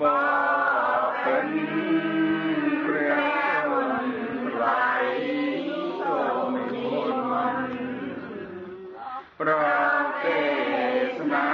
បបិនព្រះគុណថ្លៃសូមនិមន្តប្រទេសនា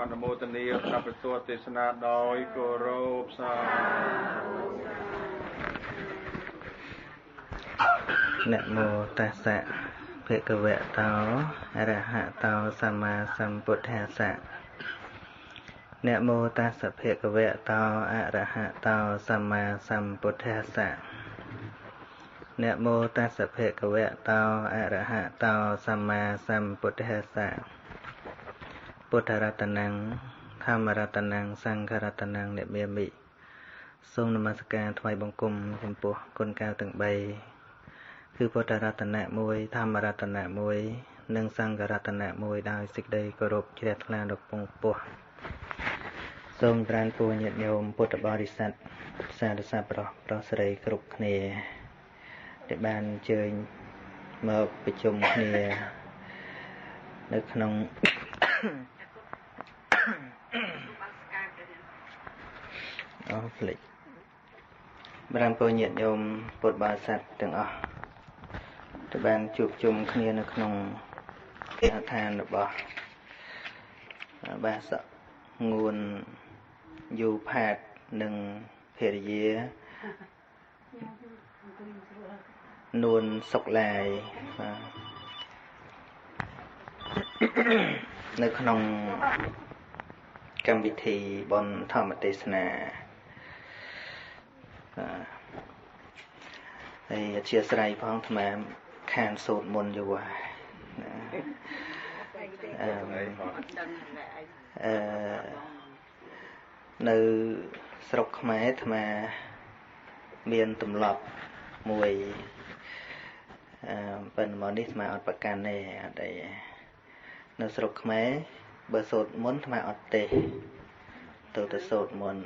អនុមោទនាព្រះពុទ្ធទេសនាដោយគោរពសាนะโมตัสสะภะคะวะโตอะระหะโตสัมมาสัมพุทธัสสะนะโมตัสสะภะคะวะโตอะระหะโตสัมมาสัมพุทธัสสะนะโมตัสสะภะคะวะโตอะระหะโตสัมมาสัมพุทธัสสะពុទ្ធរតនំធម្មរតនំសង្ឃរតនំអ្នកមានមិសូមនមស្ការថ្វាយបង្គំចំពោះគុណកៅទាំង3គឺពុទ្ធរតនៈ1ធម្មរតនៈ1និងសង្ឃរតនៈ1ដោយសេចក្តីគោរពជ្រះថ្លាដល់ពងពោះសូមប្រានពរញាតិញោមពុទ្ធបរិស័ទសាធុសាប្រុសប្រុសស្រីគ្រប់គ្នាដែលបានអញ្ជើញមកប្រជុំគ្នានៅក្នុងភ្លេចបានពរញាតិញោមពុទ្ធបរិស័ទទាំងអស់ដែលបានជួបជុំគ្នានៅក្នុងឋានរបស់បាសកងួនយូផាតនិងភរិយានួនសុកឡាយនៅក្នុងកម្មវិធីបុណ្យធម្មទេសនាហើយអធិស្ឋានផងថ្មខានសូត្រមុនយូរនៅស្រុកខ្មែរថ្មមានទម្លាប់មួយប៉ុន្តែមកនេះថ្មអត់ប្រកាន់ទេអត់អីនៅស្រុកខ្មែរបើសូត្រមុនថ្មអត់ទេទៅសូត្រមុន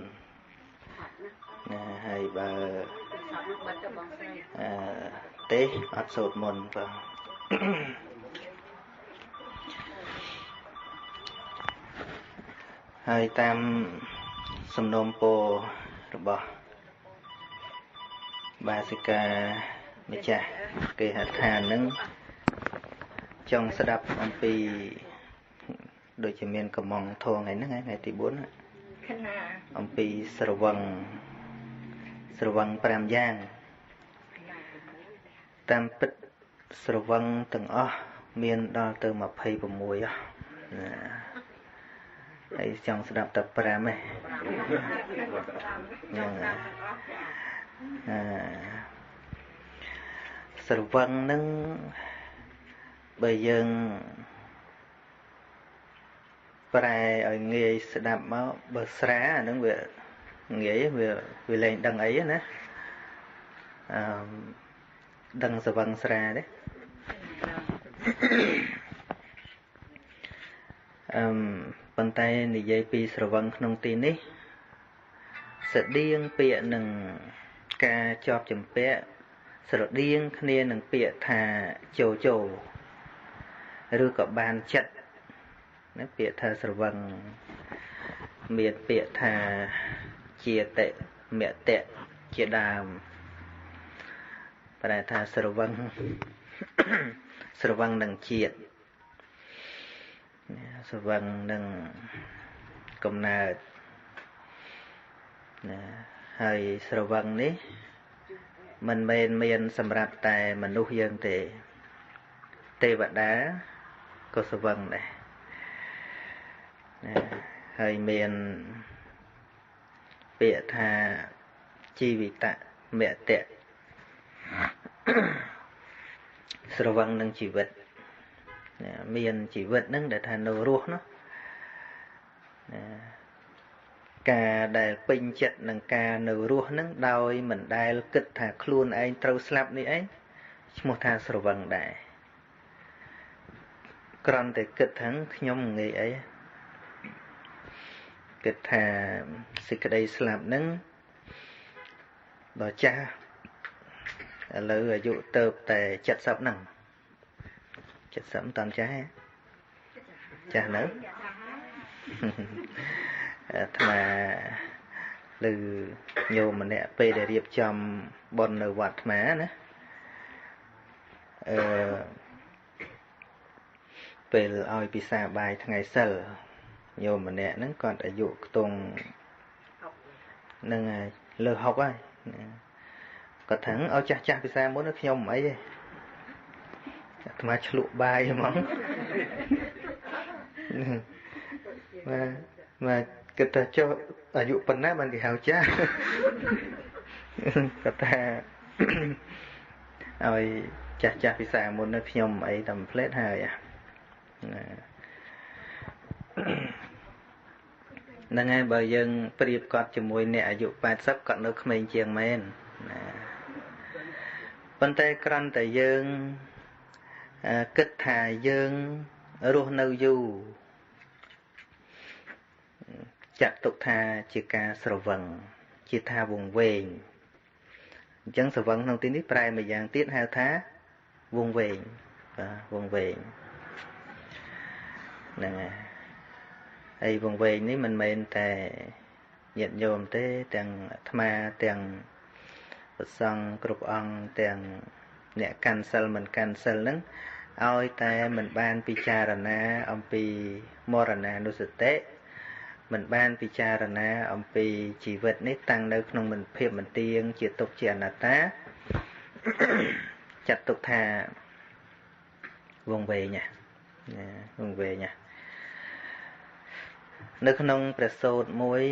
ណាហើយបើទេអត់សូត្រមុនបងហើយតាមសំណូមពររបស់បាសិកាម្ចាស់គេហដ្ឋាននឹងចង់ស្ដាប់អំពីដូចជាមានកំងធងថ្ងៃទី4អំពីស្រវឹង5យ៉ាងតាមពិតស្រវឹងទាំងអស់មានដល់ទៅ26ហើយចង់ស្ដាប់តែ5ទេស្រវឹងនឹងបើយើងប្រែឲ្យងាយស្ដាប់មកបើស្រាអានឹងវាងាយវាលែងដឹងអីណាដឹងស្រវឹងស្រាទេប៉ុន្តែនិយាយពីស្រវឹងក្នុងទីនេះស្តៀងពាក្យនឹងការជាប់ជំពាក់ស្រដៀងគ្នានឹងពាក្យថាជោឬក៏បានចិត្តណាពាក្យថាស្រវឹងមានពាក្យថាជាតិមតិជាដើមប្រែថាស្រវឹងនឹងជាតិស្រវឹងនឹងកំណើតណាហើយស្រវឹងនេះមិនមែនមានសម្រាប់តែមនុស្សយើងទេទេវតាក៏ស្រវឹងដែរណាហើយមានពាក្យថាជីវិតមតិស្រវឹងនឹងជីវិតមានជីវិតនឹងដែលថានៅរស់នោះ ការដែលពេញចិត្តនឹងការនៅរស់ហ្នឹងដោយមិនដែលគិតថាខ្លួនឯងត្រូវស្លាប់នេះឯងឈ្មោះថាស្រវឹងដែរគ្រាន់តែគិតថាខ្ញុំងាយអីគិតថាសេចក្តីស្លាប់ហ្នឹងដល់ចាស់ឥឡូវអាយុទៅតែ70ហ្នឹង70មិនតាន់ចាស់ទេចាស់នៅអាត្មាឬញោមម្នាក់ពេលដែលរៀបចំបុណ្យនៅវត្តអាត្មាណាពេលឲ្យពិសាបាយថ្ងៃសិលញោមម្នាក់ហ្នឹងគាត់អាយុខ្ទង់ហ្នឹងហើយលើ60ហើយគាត់ថាឲ្យចាស់ចាស់ពិសាមុនខ្ញុំអីទេអាត្មាឆ្លក់បាយហ្មងមកគិតថាចុះអាយុប៉ុណ្ណាបានគេហៅចាស់គាត់ថាឲ្យចាស់ចាស់ពិសាមុននៅខ្ញុំអីតាមផ្លេតហើយហ្នឹងហើយបើយើងប្រៀបគាត់ជាមួយអ្នកអាយុ80គាត់នៅក្មេងជាងមែនណាប៉ុន្តែគ្រាន់តែយើងគិតថាយើងរស់នៅយូរចាត់ទុកថាជាការស្រវឹងជាថាវង្វេងអញ្ចឹងស្រវឹងក្នុងទីនេះប្រែមួយយ៉ាងទៀតហៅថាវង្វេងបាទវង្វេងហ្នឹងហើយវង្វេងនេះមិនមែនតែញាតិញោមទេទាំងអាត្មាទាំងព្រះសង្ឃគ្រប់អង្គទាំងអ្នកកាន់សិលមិនកាន់សិលហ្នឹងឲ្យតែមិនបានពិចារណាអំពីមរណានុសតិមិនបានពិចារណាអំពីជីវិតនេះតាំងនៅក្នុងមិនភាពមិនទៀងជាទុក្ខជាអនត្តាចាត់ទុកថាវង្វេងណាវង្វេងណានៅក្នុងព្រះសូត្រមួយ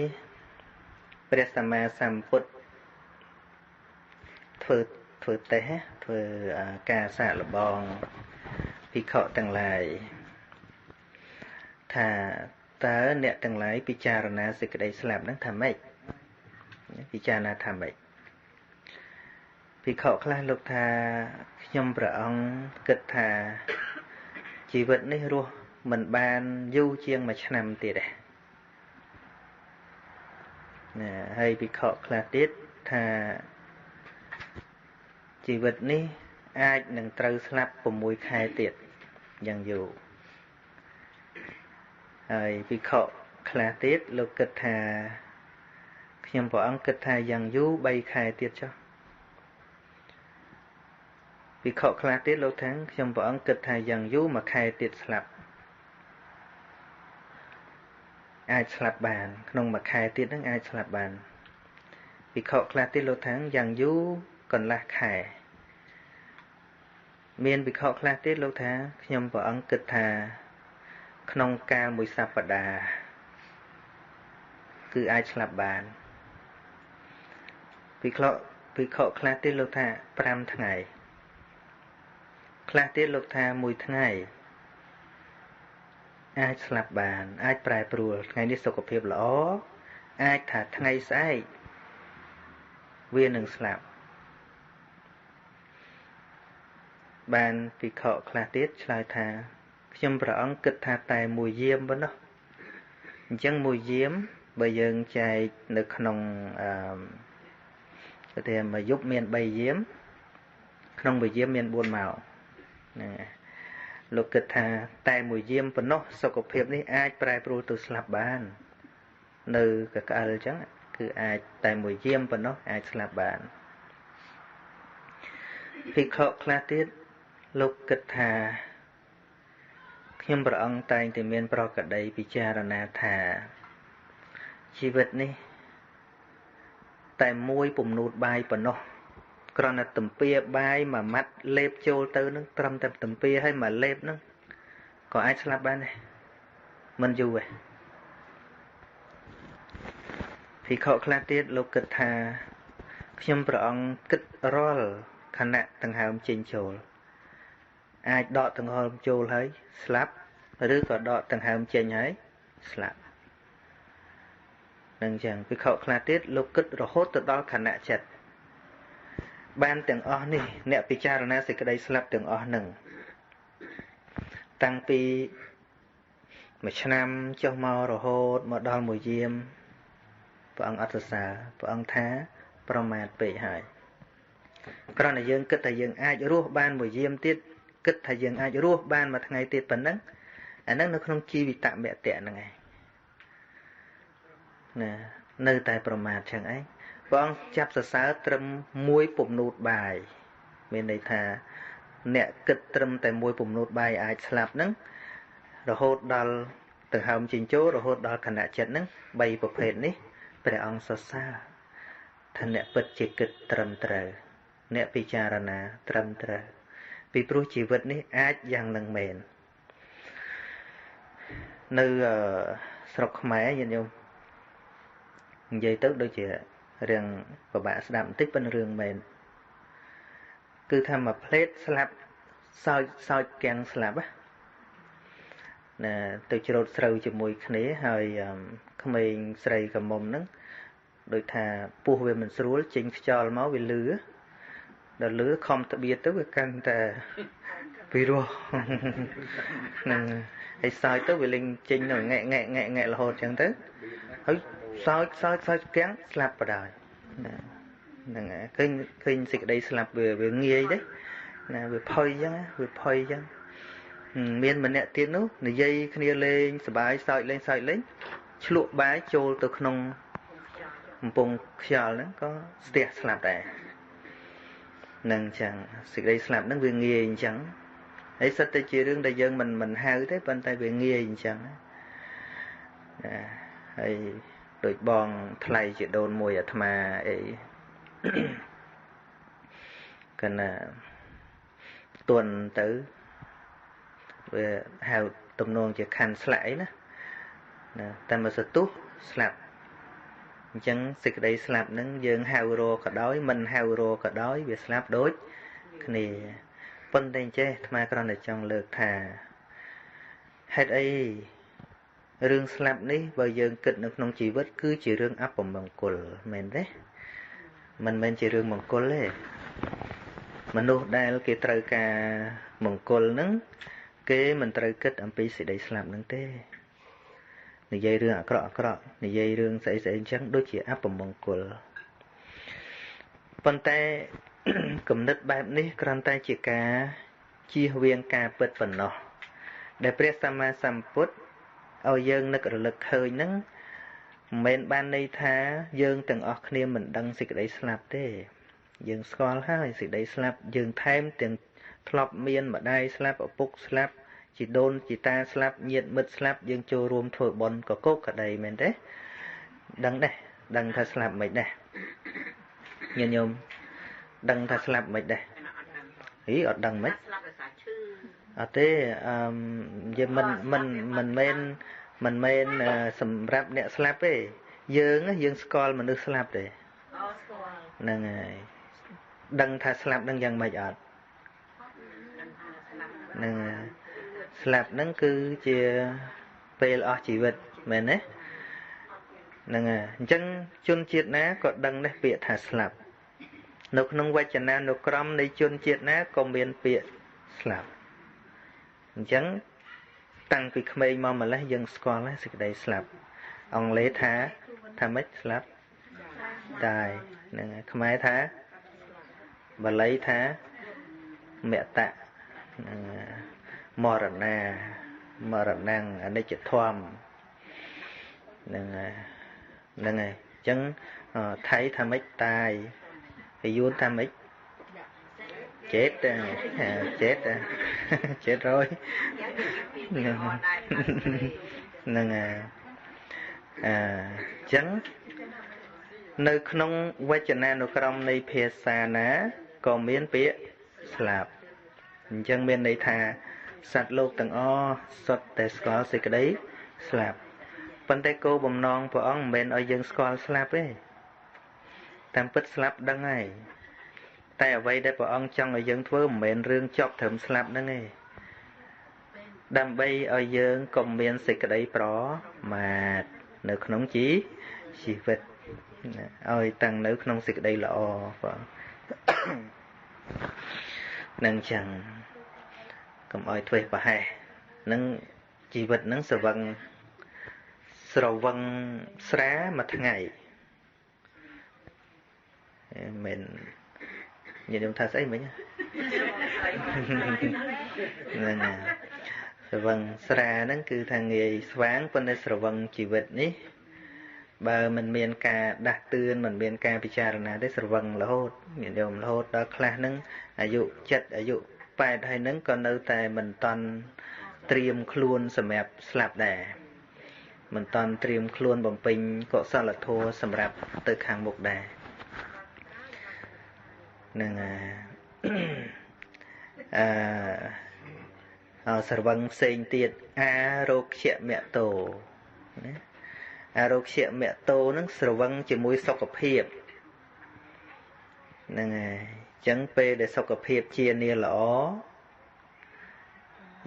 ព្រះសម្មាសម្ពុទ្ធធ្វើតេស្តធ្វើការសាកល្បងភិក្ខុទាំងឡាយថាតើអ្នកទាំងឡាយពិចារណាសេចក្តីស្លាប់ហ្នឹងថាម៉េចពិចារណាថាម៉េចភិក្ខុខ្លះលោកថាខ្ញុំព្រះអង្គគិតថាជីវិតនេះរស់មិនបានយូរជាង1ឆ្នាំទៀតទេណាហើយភិក្ខុខ្លះទៀតថាជីវិតនេះអាចនឹងត្រូវស្លាប់6ខែទៀតយ៉ាងយូរហើយភិក្ខុខ្លះទៀតលោកគិតថាខ្ញុំព្រះអង្គគិតថាយ៉ាងយូរ3ខែទៀតចុះភិក្ខុខ្លះទៀតលោកថាខ្ញុំព្រះអង្គគិតថាយ៉ាងយូរ1ខែទៀតស្លាប់អាចស្លាប់បានក្នុង1ខែទៀតហ្នឹងអាចស្លាប់បានភិក្ខុខ្លះទៀតលោកថាយ៉ាងយូរកន្លះខែមានភិក្ខុខ្លះទៀតលោកថាខ្ញុំព្រះអង្គគិតថាក្នុងកាលមួយសប្តាហ៍គឺអាចស្លាប់បានភិក្ខុខ្លះទៀតលោកថា5ថ្ងៃខ្លះទៀតលោកថា1ថ្ងៃអាចស្លាប់បានអាចប្រែប្រួលថ្ងៃនេះសុខភាពល្អអាចថាថ្ងៃស្អែកវានឹងស្លាប់បានភិក្ខុខ្លះទៀតឆ្លើយថាខ្ញុំព្រះអង្គគិតថាតែមួយយាមប៉ុណ្ណោះអញ្ចឹងមួយយាមបើយើងចែកនៅក្នុងគេថាមួយយប់មាន3យាមក្នុងមួយយាមមាន4ម៉ោងហ្នឹងលោកគិតថាតែមួយយាមប៉ុណ្ណោះសុខភាពនេះអាចប្រែប្រួលទៅស្លាប់បាននៅកក្អិលអញ្ចឹងគឺអាចតែមួយយាមប៉ុណ្ណោះអាចស្លាប់បានភិក្ខុខ្លះទៀតលោកគិតថាខ្ញុំព្រះអង្គតែងតែមានប្រកដីពិចារណាថាជីវិតនេះតែមួយពំនូតបាយប៉ុណ្ណោះគ្រាន់តែទំពាបាយមួយម៉ាត់លេបចូលទៅនឹងត្រឹមតែទំពាឲ្យមួយលេបហ្នឹងក៏អាចស្លាប់បានដែរមិនយូរទេភិក្ខុខ្លះទៀតលោកគិតថាខ្ញុំព្រះអង្គគិតរាល់ខណៈដង្ហើមចេញចូលអាចដកដង្ហើមចូលហើយស្លាប់ឬក៏ដកដង្ហើមចេញហើយស្លាប់ Nâng chẳng vì khẩu khá tiết lúc kích rồi hốt từ đó khả nạ chật ban từng ớt này nẹ bị cha rana sẽ cái đây slap từng ớt nâng tăng pi một năm cho mau rồi hốt một đo mùi diêm và ông ớt xa và ông thá và mạt bị hại còn là dương kích là dương ai ruột ban mùi diêm tiết kích là dương ai ruột ban mà thằng ngày tiết bẩn nâng anh nó không chi vì tạm bẹ tệ nè ngày nè nơi tại mạt chẳng ấy vâng chắp sá trâm muối bụng nụt bài bên đây thà nẹ kịch trâm tại muối bụng nụt bài ai slap nắng rồi hốt đal từ hầm chính chỗ rồi hốt đal khả nạ chết nắng bay bậc hệ ní về ông xa thành nẹ bật chỉ kịch trâm trời nẹ picharana trâm trời vì pro chỉ vật ní ai giang lần mền nơi sọc máy nhìn nhung dây tức đôi chị riêng và bạn sẽ đạm tích bên rừng mền cứ tham mà plate slap soi keng slap á nè từ chiều sầu chiều mùi khné hơi không mình sấy cầm mồm nấng đôi thà pu về mình sưu chính cho máu bị lứa đợt lứa không tập biệt tới cái căn tà virus hay soi tới về linh chính rồi ngẹ là hột chẳng tới ấy soi kén slap vào đời nè kinh xịt đây slap về nghe đấy nè về phơi chứ miền mình nè tiếng nút nè dây kia lên sợi lên chụp bái trôi từក្នុងvùng khờ nó có stick slap đây nâng chẳng xịt đây slap nó về nghe chẳng ấy sao tới chia riêng đại dân mình hao thế bên tay về nghe chẳng hay đội bong thay chỉ đồn mùi ở thà ấy cần là tuần tới về hào tụm nôn chỉ khăn sải nè tại mà sẽ tốt slap chẳng xịt đây slap nâng dương hào rô cả đói mình hào rô cả đói về slap đối cái này phân đây chứ mà còn là trong lượt thà hết ấy rương slap ní bây giờ kịch được nông chỉ vết cứ chỉ rương áp bằng bằng cồn mình đấy mình chỉ rương bằng cồn đấy mình đâu đây cái trời cả bằng cồn nứng cái mình trời kịch âm pi sẽ đẩy slap nứng thế này dây rương cọ này dây rương sẽ trắng đôi chỉ áp bằng cồn phân tay cầm đất bạp ní còn tay chỉ cả chi viên cả bật phần nọ để presama samput ao dương nó lực hơi nắng men ban đây tha dương từng ở kia mình đăng xịt đấy slap thế dương scroll hai xịt đấy slap dương thêm từng flop miên mà đây slap ở bục slap chỉ đôn chỉ ta slap nhiệt mật slap dương cho rùm thổi bòn có cốt cả đầy men đấy đăng đây đăng tha slap mấy đây nhìn nhôm đăng tha slap mấy đây ý ở đăng mấy ở thế giờ mình men sầm rap nè slap ấy dương scroll mình được slap đấy nè ngày đăng tha slap đăng dần mày ở nè slap nâng cứ chia pel chỉ vật mình đấy nè ngày chân chun chiết ná có đăng đấy bịa thà slap nục nông quay chân na nục crom đây chun chiết ná còn miền bịa slap chẳng tăng vì khmei mà lấy dân score lấy sự đây slap ông lấy thá mấy slap tài nè khmei thá và lấy thá mẹ tạ mò rần năng ở đây chật thoam nè này chẳng thấy tham mấy tài thì vốn tham mấy chết chết rồi nè chẳng nơi không quay chân na nó trong này phía xa ná còn miếng phía slap chẳng miếng này thà sạch lột tầng o sọt để score xịt cái đấy slap phần tay cô bầm non của ông bên ở dân score slap ấy tam pít slap đăng này tại ở đây của ông trong ở dân thưa mình rương chọc thầm slap đó nghe đam bay ở dân còn miền xịt cái đấy đó mà nếu không chí ជីវិតឲ្យតាំងនៅក្នុងសេចក្តីល្អបងនឹងចឹងកុំឲ្យធ្វេសប្រហែសនឹងជីវិតនឹងស្រវឹងស្រាមួយថ្ងៃមិននិយាយថាស្អីមិញហ្នឹងស្រវឹងស្រាហ្នឹងគឺថាងាយស្វាងប៉ុន្តែស្រវឹងជីវិតនេះបើមិនមានការដាស់តឿនមិនមានការពិចារណាទេស្រវឹងរហូតញាតិញោមរហូតដល់ខ្លះហ្នឹងអាយុ7អាយុ8ហើយហ្នឹងក៏នៅតែមិនតាន់ត្រៀមខ្លួនសម្រាប់ស្លាប់ដែរមិនតាន់ត្រៀមខ្លួនបំពេញកុសលធម៌សម្រាប់ទៅខាងមុខដែរនឹងស្រវឹងផ្សេងទៀតអារោគ្យមតោណាអារោគ្យមតោនឹងស្រវឹងជាមួយសុខភាពហ្នឹងហើយអញ្ចឹងពេលដែលសុខភាពជានាល្អ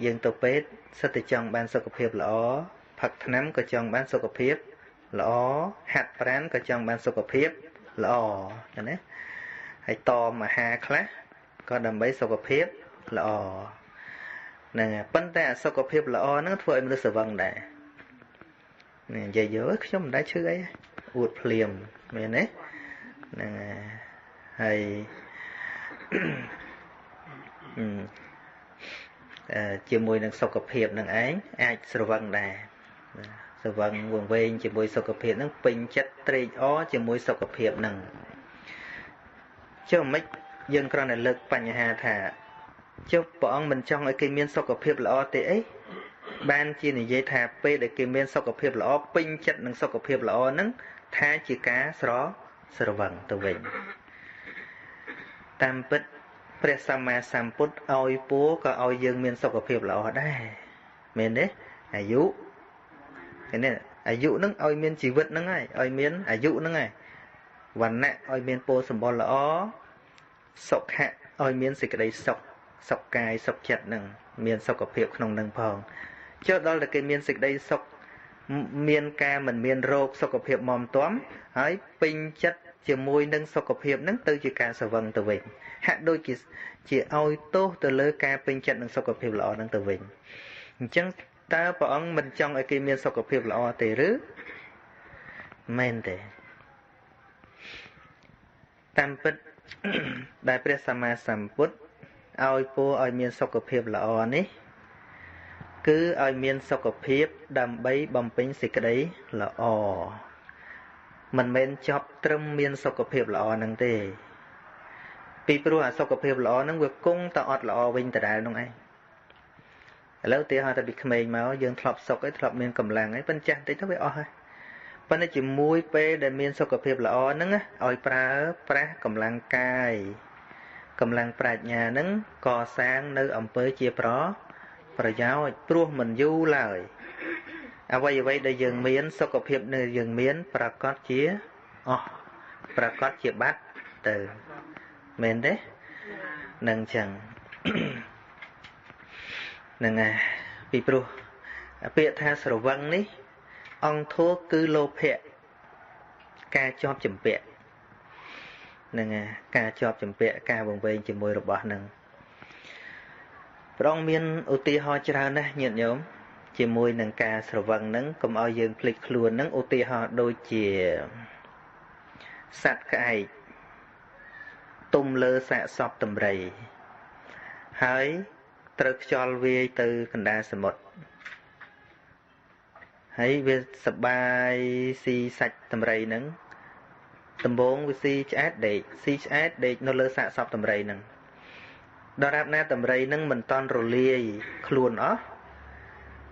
យើងទៅពេទ្យសិតតែចង់បានសុខភាពល្អផឹកថ្នាំក៏ចង់បានសុខភាពល្អហាត់ប្រាណក៏ចង់បានសុខភាពល្អណាហើយតមអាហារខ្លះក៏ដើម្បីសុខភាពល្អហ្នឹងហើយប៉ុន្តែសុខភាពល្អហ្នឹងធ្វើឲ្យមនុស្សស្រវឹងដែរនិយាយយកខ្ញុំមិនដែរឈឺអីអួតភ្លាមមែនទេហ្នឹងហើយជាមួយនឹងសុខភាពនឹងឯងអាចស្រវឹងដែរស្រវឹងវង្វេងជាមួយសុខភាពនឹងពេញចិត្តត្រេកអរជាមួយសុខភាពនឹងចុះមិនយើងគ្រាន់តែលើកបញ្ហាថាចុះព្រះអង្គមិនចង់ឲ្យគេមានសុខភាពល្អទេអីបានជានិយាយថាពេលដែលគេមានសុខភាពល្អពេញចិត្តនឹងសុខភាពល្អហ្នឹងថាជាការស្រវឹងទៅវិញតាមពិតព្រះសម្មាសម្ពុទ្ធឲ្យពូក៏ឲ្យយើងមានសុខភាពល្អដែរមែនទេអាយុនេះអាយុហ្នឹងឲ្យមានជីវិតហ្នឹងហើយឲ្យមានអាយុហ្នឹងហើយវណ្ណៈឲ្យមានពោលសម្បុរល្អសុខៈឲ្យមានសេចក្តីសុខកាយសុខចិត្តហ្នឹងមានសុខភាពក្នុងហ្នឹងផងចុះដល់តែគេមានសេចក្តីសុខមានការមិនមានរោគសុខភាពមមទាំហើយពេញចិត្តជាមួយនឹងសុខភាពហ្នឹងទៅជាការស្រវឹងទៅវិញហាក់ដូចជាឲ្យទោសទៅលើការពេញចិត្តនឹងសុខភាពល្អហ្នឹងទៅវិញអញ្ចឹងតើព្រះអង្គមិនចង់ឲ្យគេមានសុខភាពល្អទេឬមែនទេតាមពិតដែលព្រះសម្មាសម្ពុទ្ធឲ្យពរឲ្យមានសុខភាពល្អនេះគឺឲ្យមានសុខភាពដើម្បីបំពេញសេចក្តីល្អមិនមែនចប់ត្រឹមមានសុខភាពល្អហ្នឹងទេពីព្រោះអាសុខភាពល្អហ្នឹងវាគង់តែអត់ល្អវិញដដែលហ្នឹងឯងឥឡូវទីហោះតែពីក្មេងមកយើងធ្លាប់សុខឯងធ្លាប់មានកម្លាំងឯងប៉ុន្តែចាស់តិចទៅវាអស់ហើយប៉ុន្តែជាមួយពេលដែលមានសុខភាពល្អហ្នឹងឲ្យប្រើប្រាស់កម្លាំងកាយកម្លាំងប្រាជ្ញាហ្នឹងកសាងនៅអំពើជាប្រយោជន៍ព្រោះមិនយូរឡើយអ្វីដែលយើងមានសុខភាពនៅយើងមានប្រកាសជាអស់ប្រកាសជាបាត់ទៅមែនទេនឹងចឹងហ្នឹងហើយពីព្រោះពាក្យថាស្រវឹងនេះអង្គធម៌គឺលោភៈការជាប់ចម្ពាក់ហ្នឹងហើយការជាប់ចម្ពាក់ការវង្វេងជាមួយរបស់ហ្នឹងព្រះអង្គមានឧទាហរណ៍ច្រើនណាស់ញាតិញោមជាមួយនឹងការស្រវឹងហ្នឹងកុំឲ្យយើងភ្លេចខ្លួនហ្នឹងឧទាហរណ៍ដូចជាសត្វក្អែកទុំលើសាកសពតម្រៃហើយត្រូវខ្យល់វាយទៅកណ្ដាលសមុទ្រហើយវាសបាយស៊ីសាច់តម្រៃហ្នឹងដំបងវាស៊ីឆ្អែតដេកស៊ីឆ្អែតដេកនៅលើសាកសពតម្រៃហ្នឹងដរាបណាតម្រៃហ្នឹងមិនតន់រលាយខ្លួនអស់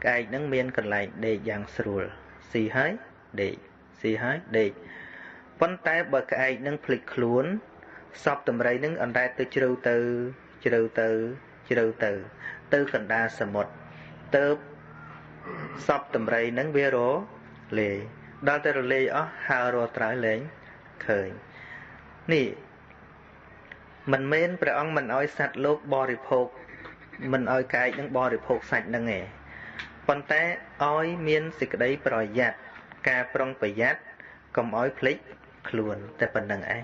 ក្អែកហ្នឹងមានកន្លែងដេកយ៉ាងស្រួលស៊ីហើយដេកស៊ីហើយដេកប៉ុន្តែបើក្អែកហ្នឹងភ្លេចខ្លួនសពតម្រៃហ្នឹងអណ្ដែតទៅជ្រៅទៅកណ្ដាលសមុទ្រទៅសពតម្រៃហ្នឹងវារលាយដល់តែរលាយអស់ហើររត្រើយលែងឃើញនេះមិនមែនព្រះអង្គមិនឲ្យសត្វលោកបរិភោគមិនឲ្យក្អែកនឹងបរិភោគសាច់នឹងទេប៉ុន្តែឲ្យមានសេចក្តីប្រយ័ត្នការប្រុងប្រយ័ត្ន កុំឲ្យភ្លេចខ្លួនតែប៉ុណ្្នឹងឯង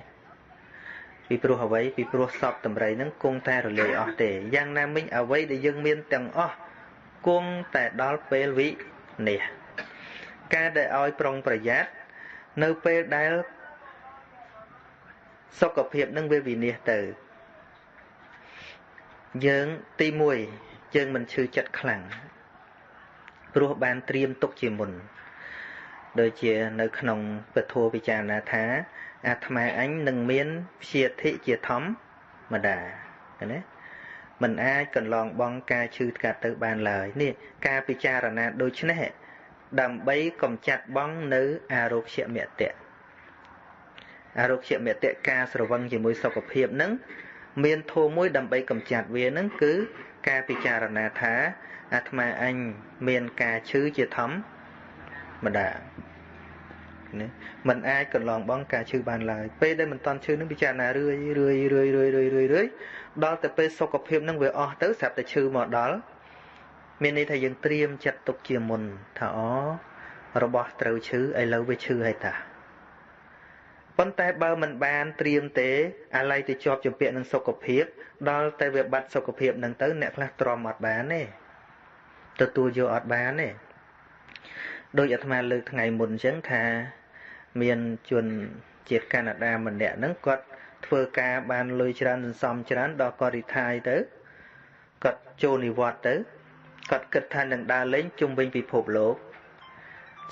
ពីព្រោះអ្វីពីព្រោះសពតម្រៃហ្នឹងគង់តែរលាយអស់ទេយ៉ាងណាមិញអ្វីដែលយើងមានទាំងអស់គង់តែដល់ពេលវិនាសការដែលឲ្យប្រុងប្រយ័ត្ននៅពេលដែលសុខភាពនឹងវាវិនាសទៅយើងទី1យើងមិនឈឺចិត្តខ្លាំងព្រោះបានត្រៀមទុកជាមុនដូចជានៅក្នុងពធពិចារណាថាអាត្មាអញនឹងមានព្យាធិជាធម្មតាណាមិនអាចកន្លងបងការឈឺថ្កាត់ទៅបានឡើយនេះការពិចារណាដូចនេះដើម្បីកំចាត់បងនៅអារោគ្យមតៈអារោគ្យមតៈការស្រវឹងជាមួយសុខភាពនឹងមានធម៌មួយដើម្បីកំចាត់វានឹងគឺការពិចារណាថាអាត្មាអញមានការឈឺជាធម្មតាណាมันអាចកន្លងបងការឈឺបានឡើយពេលដែលមិនតន់ឈឺនឹងពិចារណារឿយដល់តែពេលសុខភាពនឹងវាអស់ទៅស្រាប់តែឈឺមកដល់មានន័យថាយើងត្រៀមចិត្តទុកជាមុនថារបស់ត្រូវឈឺឥឡូវវាឈឺហើយតាប៉ុន្តែបើមិនបានត្រៀមទេអាឡ័យទៅជាប់ជំពាក់នឹងសុខភាពដល់តែវាបាត់សុខភាពនឹងទៅអ្នកខ្លះទ្រាំអត់បានទេទទួលយកអត់បានទេដោយអាត្មាលើកថ្ងៃមុនអញ្ចឹងថាមានជនជាតិកាណាដាម្នាក់ហ្នឹងគាត់ធ្វើការបានលុយច្រើនសន្សំច្រើនដល់គាត់រីថាយទៅគាត់ចូលនិវត្តន៍ទៅគាត់គិតថានឹងដើរលេងជុំវិញពិភពលោក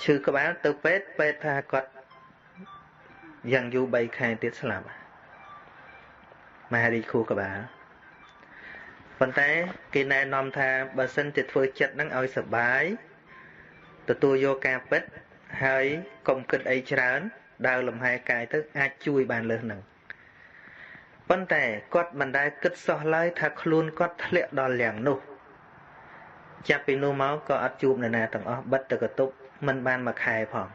ឈឺក្បាលទៅពេទ្យថាគាត់យ៉ាងយូរ3ខែទៀតស្លាប់មហារីកខួរក្បាលប៉ុន្តែគេណែនាំថាបើសិនជាធ្វើចិត្តហ្នឹងឲ្យសប្បាយទទួលយកការពិតហើយកុំគិតអីច្រើនដើរលំហែកាយទៅអាចជួយបានលើសហ្នឹងប៉ុន្តែគាត់មិនដែលគិតសោះឡើយថាខ្លួនគាត់ធ្លាក់ដល់យ៉ាងនោះចាប់ពីនោះមកក៏អត់ជួបនរណាទាំងអស់បិទទៅកតុបមិនបានមួយខែផង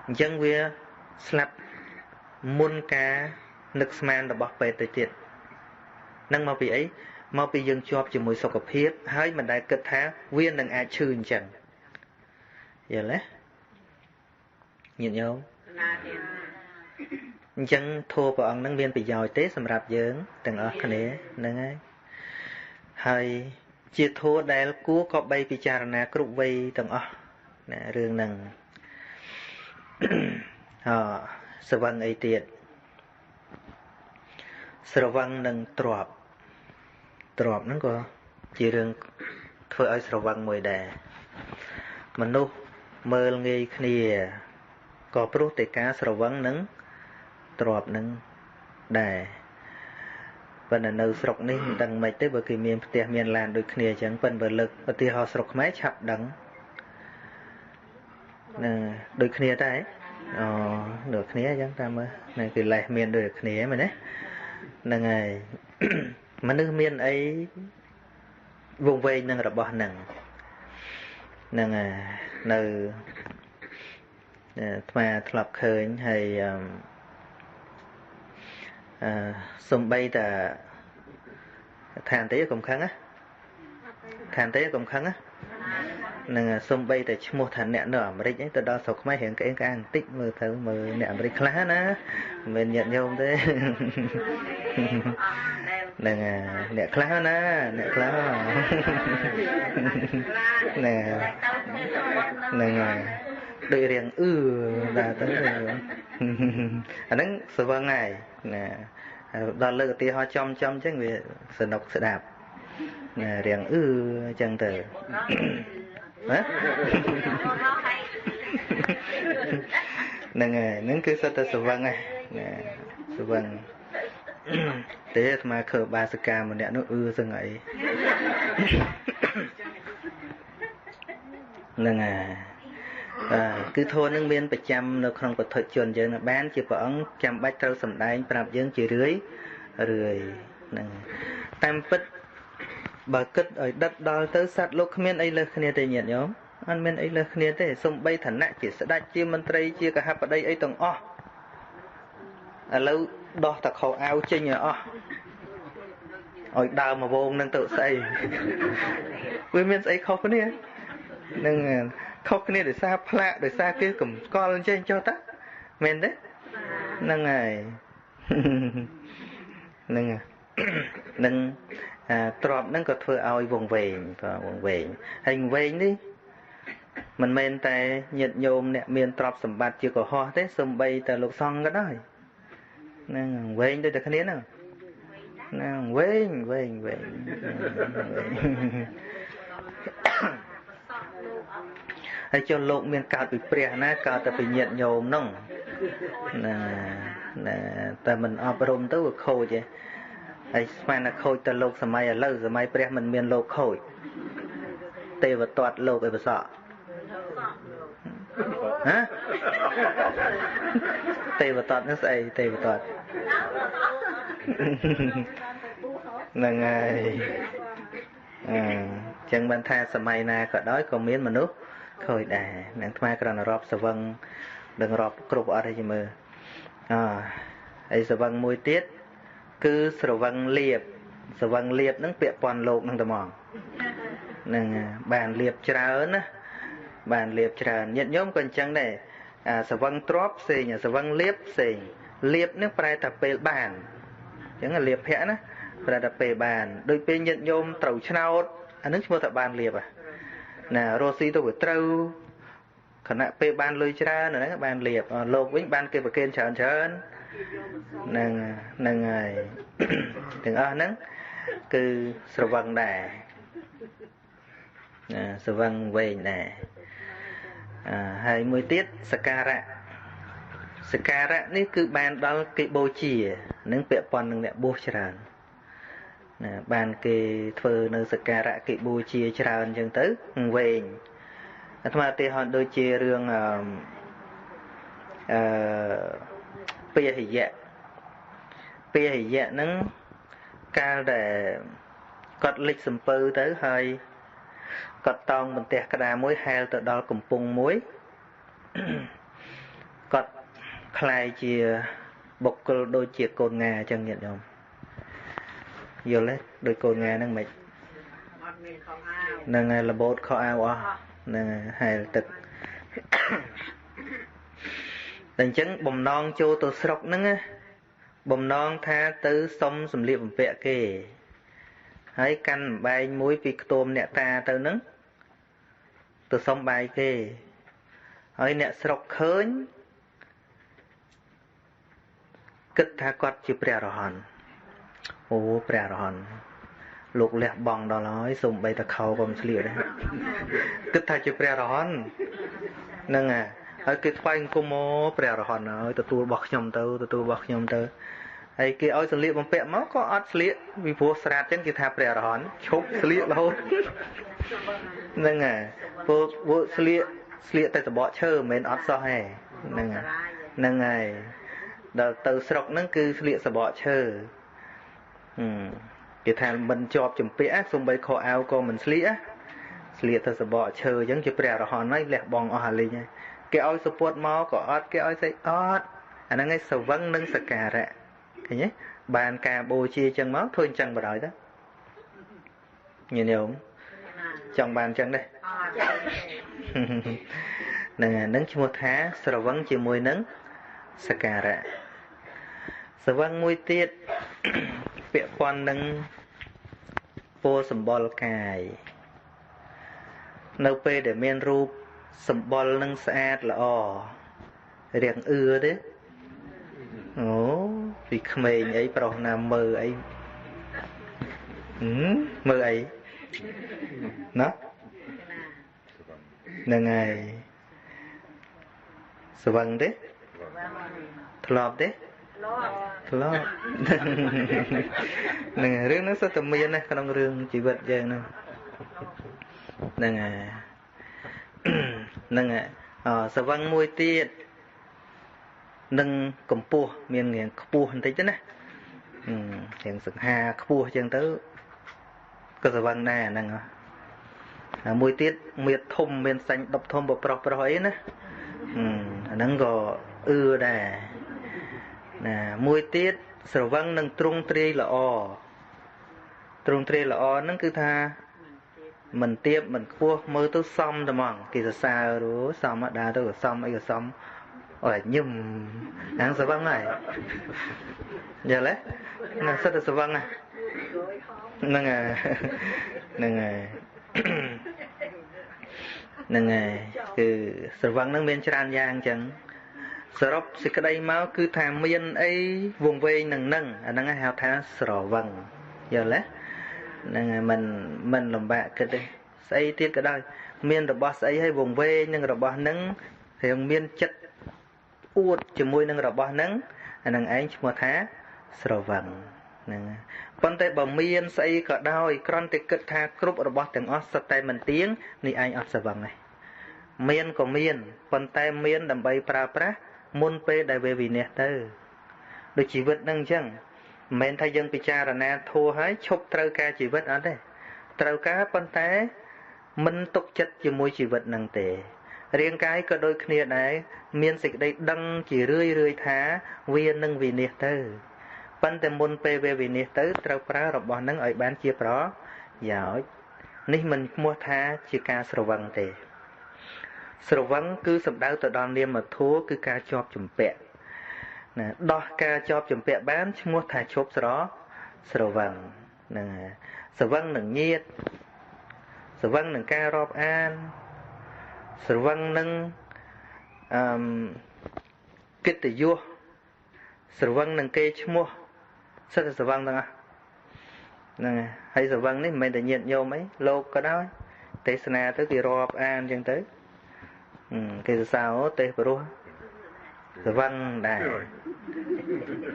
អញ្ចឹងវាស្លាប់មុនការនឹកស្មានរបស់ពេទ្យទៅទៀតនឹងមកពីអីមកពីយើងជាប់ជាមួយសុខភាពហើយមិនដែលគិតថាវានឹងអាចឈឺអញ្ចឹងយល់ទេញាតិញោមអញ្ចឹងធម៌ព្រះអង្គនឹងមានប្រយោជន៍ទេសម្រាប់យើងទាំងអស់គ្នាហ្នឹងហើយជាធម៌ដែលគួរក៏បីពិចារណាគ្រប់វ័យទាំងអស់ណារឿងហ្នឹងស្រវឹងអីទៀតស្រវឹងនឹងទ្របហ្នឹងក៏ជារឿងធ្វើឲ្យស្រវឹងមួយដែរមនុស្សមើលងាយគ្នាក៏ព្រោះតែការស្រវឹងនឹងទ្របនឹងដែរប៉ុន្តែនៅស្រុកនេះមិនដឹងម៉េចទេបើគេមានផ្ទះមានឡានដូចគ្នាអញ្ចឹងប៉ុន្តែបើលើកឧទាហរណ៍ស្រុកខ្មែរឆាប់ដឹងណាដូចគ្នាដែរដូចគ្នាអញ្ចឹងតាមមើលនៅគេលេះមានដូចគ្នាមែនទេហ្នឹងហើយមនុស្សមានអីវង្វេងនឹងរបស់ហ្នឹងហ្នឹងនៅអាត្មាធ្លាប់ឃើញហើយសំបីតាឋានទេកុំខឹងណាឋានទេកុំខឹងណានឹងសំបីតែឈ្មោះថាអ្នកនៅអាមេរិកហ្នឹងទៅដល់ស្រុកខ្មែររៀងក្អេងក្អាងបន្តិចមើលទៅមើលអ្នកអាមេរិកខ្លះណាមិនញាតញោមទេហ្នឹងអ្នកខ្លះណាអ្នកខ្លះហ្នឹងដូចរៀងដើរទៅអាហ្នឹងស្វឹងហើយណាដល់លើកឧទាហរណ៍ចំអញ្ចឹងវាសនុកស្ដាប់ណារៀងអញ្ចឹងទៅហ៎ហ្នឹងហើយហ្នឹងគឺសិតតែស្វឹងហើយណាស្វឹងទេអាត្មាឃើញបាសិកាម្នាក់នោះសឹងអីហ្នឹងហើយគឺធម៌នឹងមានប្រចាំនៅក្នុងពុទ្ធជនយើងបានជាព្រះអង្គចាំបាច់ត្រូវសម្ដែងប្រាប់យើងជារឿយហ្នឹងតាមពិតបើគិតឲ្យដិតដល់ទៅសត្វលោកគ្មានអីលើសគ្នាទេញាតិញោមអត់មានអីលើសគ្នាទេសូម្បីឋានៈជាស្ដេចជាមន្ត្រីជាកហបតីអីទាំងអស់ឥឡូវដោះតខោអាវចេញឲ្យអស់ឲ្យដើរមកវងនឹងទៅស្អីវាមានស្អីខុសគ្នានឹង ខុសគ្នាដោយសារផ្លាកដោយសារគេកំកល់អញ្ចឹងចុះតាមែនទេហ្នឹងហើយហ្នឹងនឹងទ្របហ្នឹងក៏ធ្វើឲ្យវង្វេងវង្វេងហើយវង្វេងនេះមិនមែនតែញាតិញោមអ្នកមានទ្រព្យសម្បត្តិជាកុហកទេសូម្បីតែលោកសង្ឃក៏ដោយហ្នឹងវែងដូចតែគ្នាហ្នឹងហ្នឹងវែងហើយចុះលោកមានកើតពីព្រះណាកើតតែពីញាតិញោមហ្នឹងណាតែមិនអប់រំទៅវាខូចឯងហើយស្មានតែខូចតែលោកសម័យឥឡូវសម័យព្រះមិនមានលោកខូចទេវទត្តលោកឯប្រសក់ហ៎ទេវទត្តនោះស្អីទេវទត្តហ្នឹងហើយចឹងបានថាសម័យណាក៏ដោយក៏មានមនុស្សខូចដែរនឹងថ្មក្រណរាប់សវឹងនឹងរាប់គ្រប់អត់ឲ្យមើលហើយសវឹងមួយទៀតគឺស្រវឹងលៀបស្រវឹងលៀបហ្នឹងពាក់ព័ន្ធលោកហ្នឹងតែហ្មងហ្នឹងបានលៀបច្រើនណាបានលៀបច្រើនញាតិញោមក៏អញ្ចឹងដែរស្រវឹងទ្របផ្សេងស្រវឹងលៀបផ្សេងលៀបនេះប្រែថាពេលបានអញ្ចឹងលៀបភ័ក្រណាប្រែថាពេលបានដូចពេលញាតិញោមត្រូវឆ្នោតអានឹងឈ្មោះថាបានលៀបណារស់ស៊ីទៅវាត្រូវខណៈពេលបានលុយច្រើនហ្នឹងបានលៀបលោកវិញបានគេប្រគេនច្រើនហ្នឹងហើយទាំងអស់ហ្នឹងគឺស្រវឹងដែរស្រវឹងវែងដែរហើយមួយទៀតសការៈនេះគឺបានដល់គេបូជានឹងពាក់ព័ន្ធនឹងអ្នកបួសច្រើនណាបានគេធ្វើនៅសការៈគេបូជាច្រើនអញ្ចឹងទៅវែងអាត្មាឧទាហរណ៍ដូចជារឿងពាហិយៈហ្នឹងកាលដែលគាត់លិចសំពៅទៅហើយគាត់តោងបន្ទះក្តារមួយហែលទៅដល់កំពង់មួយគាត់ខ្លាយជាបុគ្គលដូចជាកូនងាអញ្ចឹងញាតិញោមយល់ទេដូចកូនងាហ្នឹងមិនអត់មានខោអាវហ្នឹងហើយរបូតខោអាវអស់ហ្នឹងហើយហែលទឹកតែអញ្ចឹងបំណងចូលទៅស្រុកហ្នឹងបំណងថាទៅសុំសម្លៀកបំពាក់គេហើយកាន់អំបែងមួយពីខ្ទមអ្នកតាទៅហ្នឹងទៅសុំបាយគេហើយអ្នកស្រុកឃើញគិតថាគាត់ជាព្រះអរហន្តអូព្រះអរហន្តលោកលះបង់ដល់ហើយសូម្បីតែខោក៏មិនស្លៀកដែរគិតថាជាព្រះអរហន្តហ្នឹងហើយគេថ្វាយអង្គមមកព្រះអរហន្តហើយទទួលរបស់ខ្ញុំទៅហើយគេឲ្យស្លៀកបំពាក់មកក៏អត់ស្លៀកពីព្រោះស្រាតចឹងគេថាព្រះអរហន្តឈប់ស្លៀករហូតហ្នឹងហើយពួកស្លៀកតែសបកឈើមិនមែនអត់សោះទេហ្នឹងហើយដល់ទៅស្រុកហ្នឹងគឺស្លៀកសបកឈើគេថាមិនជាប់ចម្ពាក់សំបីខោអាវក៏មិនស្លៀកទៅសបកឈើអញ្ចឹងជាព្រះអរហន្តហើយលះបង់អស់អាលីងហើយគេឲ្យសពុតមកក៏អត់គេឲ្យស្អីអត់អាហ្នឹងឯងសវឹងនិងសការៈឃើញទេបានការបូជាអញ្ចឹងមកធ្វើអញ្ចឹងបណ្ដោយទៅញាតិញោមចង់បានអញ្ចឹងដែរហ្នឹងឈ្មោះថាស្រវឹងជាមួយនឹងសការៈស្រវឹងមួយទៀតពាក់ព័ន្ធនឹងពណ៌សម្បុរកាយនៅពេលដែលមានរូបសម្បុរនឹងស្អាតល្អរៀងអឿទេអូពីក្មេងអីប្រុសណាមើលអីមើលអីណាហ្នឹងហើយស្វឹងទេធ្លាប់ទេធ្លាប់ហ្នឹងរឿងហ្នឹងសុទ្ធតែមានណាក្នុងរឿងជីវិតយើងហ្នឹងហើយស្វឹងមួយទៀតនឹងកម្ពស់មានរៀងខ្ពស់បន្តិចទៅណារៀងសង្ហាខ្ពស់ចឹងទៅក៏ស្វឹងដែរហ្នឹងមួយទៀតមៀតធំមានសាញ់ដប់ធំប្រុសអីណាអាហ្នឹងក៏អឺដែរណាមួយទៀតស្រវឹងនឹងទ្រង់ទ្រាយល្អហ្នឹងគឺថា mình tiếp mình cua mơ tôi xong rồi mong kỳ sao rồi xong mà đã tôi xong ấy xong ôi nhầm ăn sao vâng này giờ lấy nè sao được sao vâng à nâng à nâng à nâng à cứ sao vâng nó bên tràn giang chẳng sờ rộp xịt cái đây máu cứ tham miên ấy vùng vây nâng nâng anh đang hào thá sờ vâng giờ lấy nâng mình làm bạ cái đây xây tiết cái đây miên rồi boss ấy hay vùng vây nhưng rồi boss nâng thì miên chất uất chỉ môi nâng rồi boss nâng anh đang ấy mua thá sờ vâng nâng con tay bảo miên xây cả đôi con tay cất tha group rồi boss từng ót tay mình tiếng ni anh ót sờ vâng này miên có miên con tay miên đầm bay pra pra môn pe đại về vì nè tư được chỉ vật nâng chăng men thay dân picha là na thua hái chụp trâu ca chỉ vật ở đây trâu cá con té minh tục chất chỉ môi chỉ vật nâng tệ riêng cái có đôi kia này miên dịch đây đăng chỉ rươi thá viên nâng vì nè tư con té môn pe về vì nè tư trâu pra rồi bỏ nâng ở bán chia đó giỏi ní mình mua thá chỉ ca sầu vàng tệ sầu vắng cứ sập đau từ đòn niêm mà thua cứ ca chọp chùm pẹ nè đo ca chọp chùm pẹ bán chứ mua thải chộp đó sầu vắng nè sầu vắng nâng nhiệt sầu vắng nâng ca rọp an sầu vắng nâng kết tử vua sầu vắng nâng kê chứ mua sao sầu vắng nâng à nè hay sầu vắng đấy mình để nhiệt nhiều mấy lâu có đó tế sna tới kỳ rọp an chẳng tới cái sao tê bro vâng đài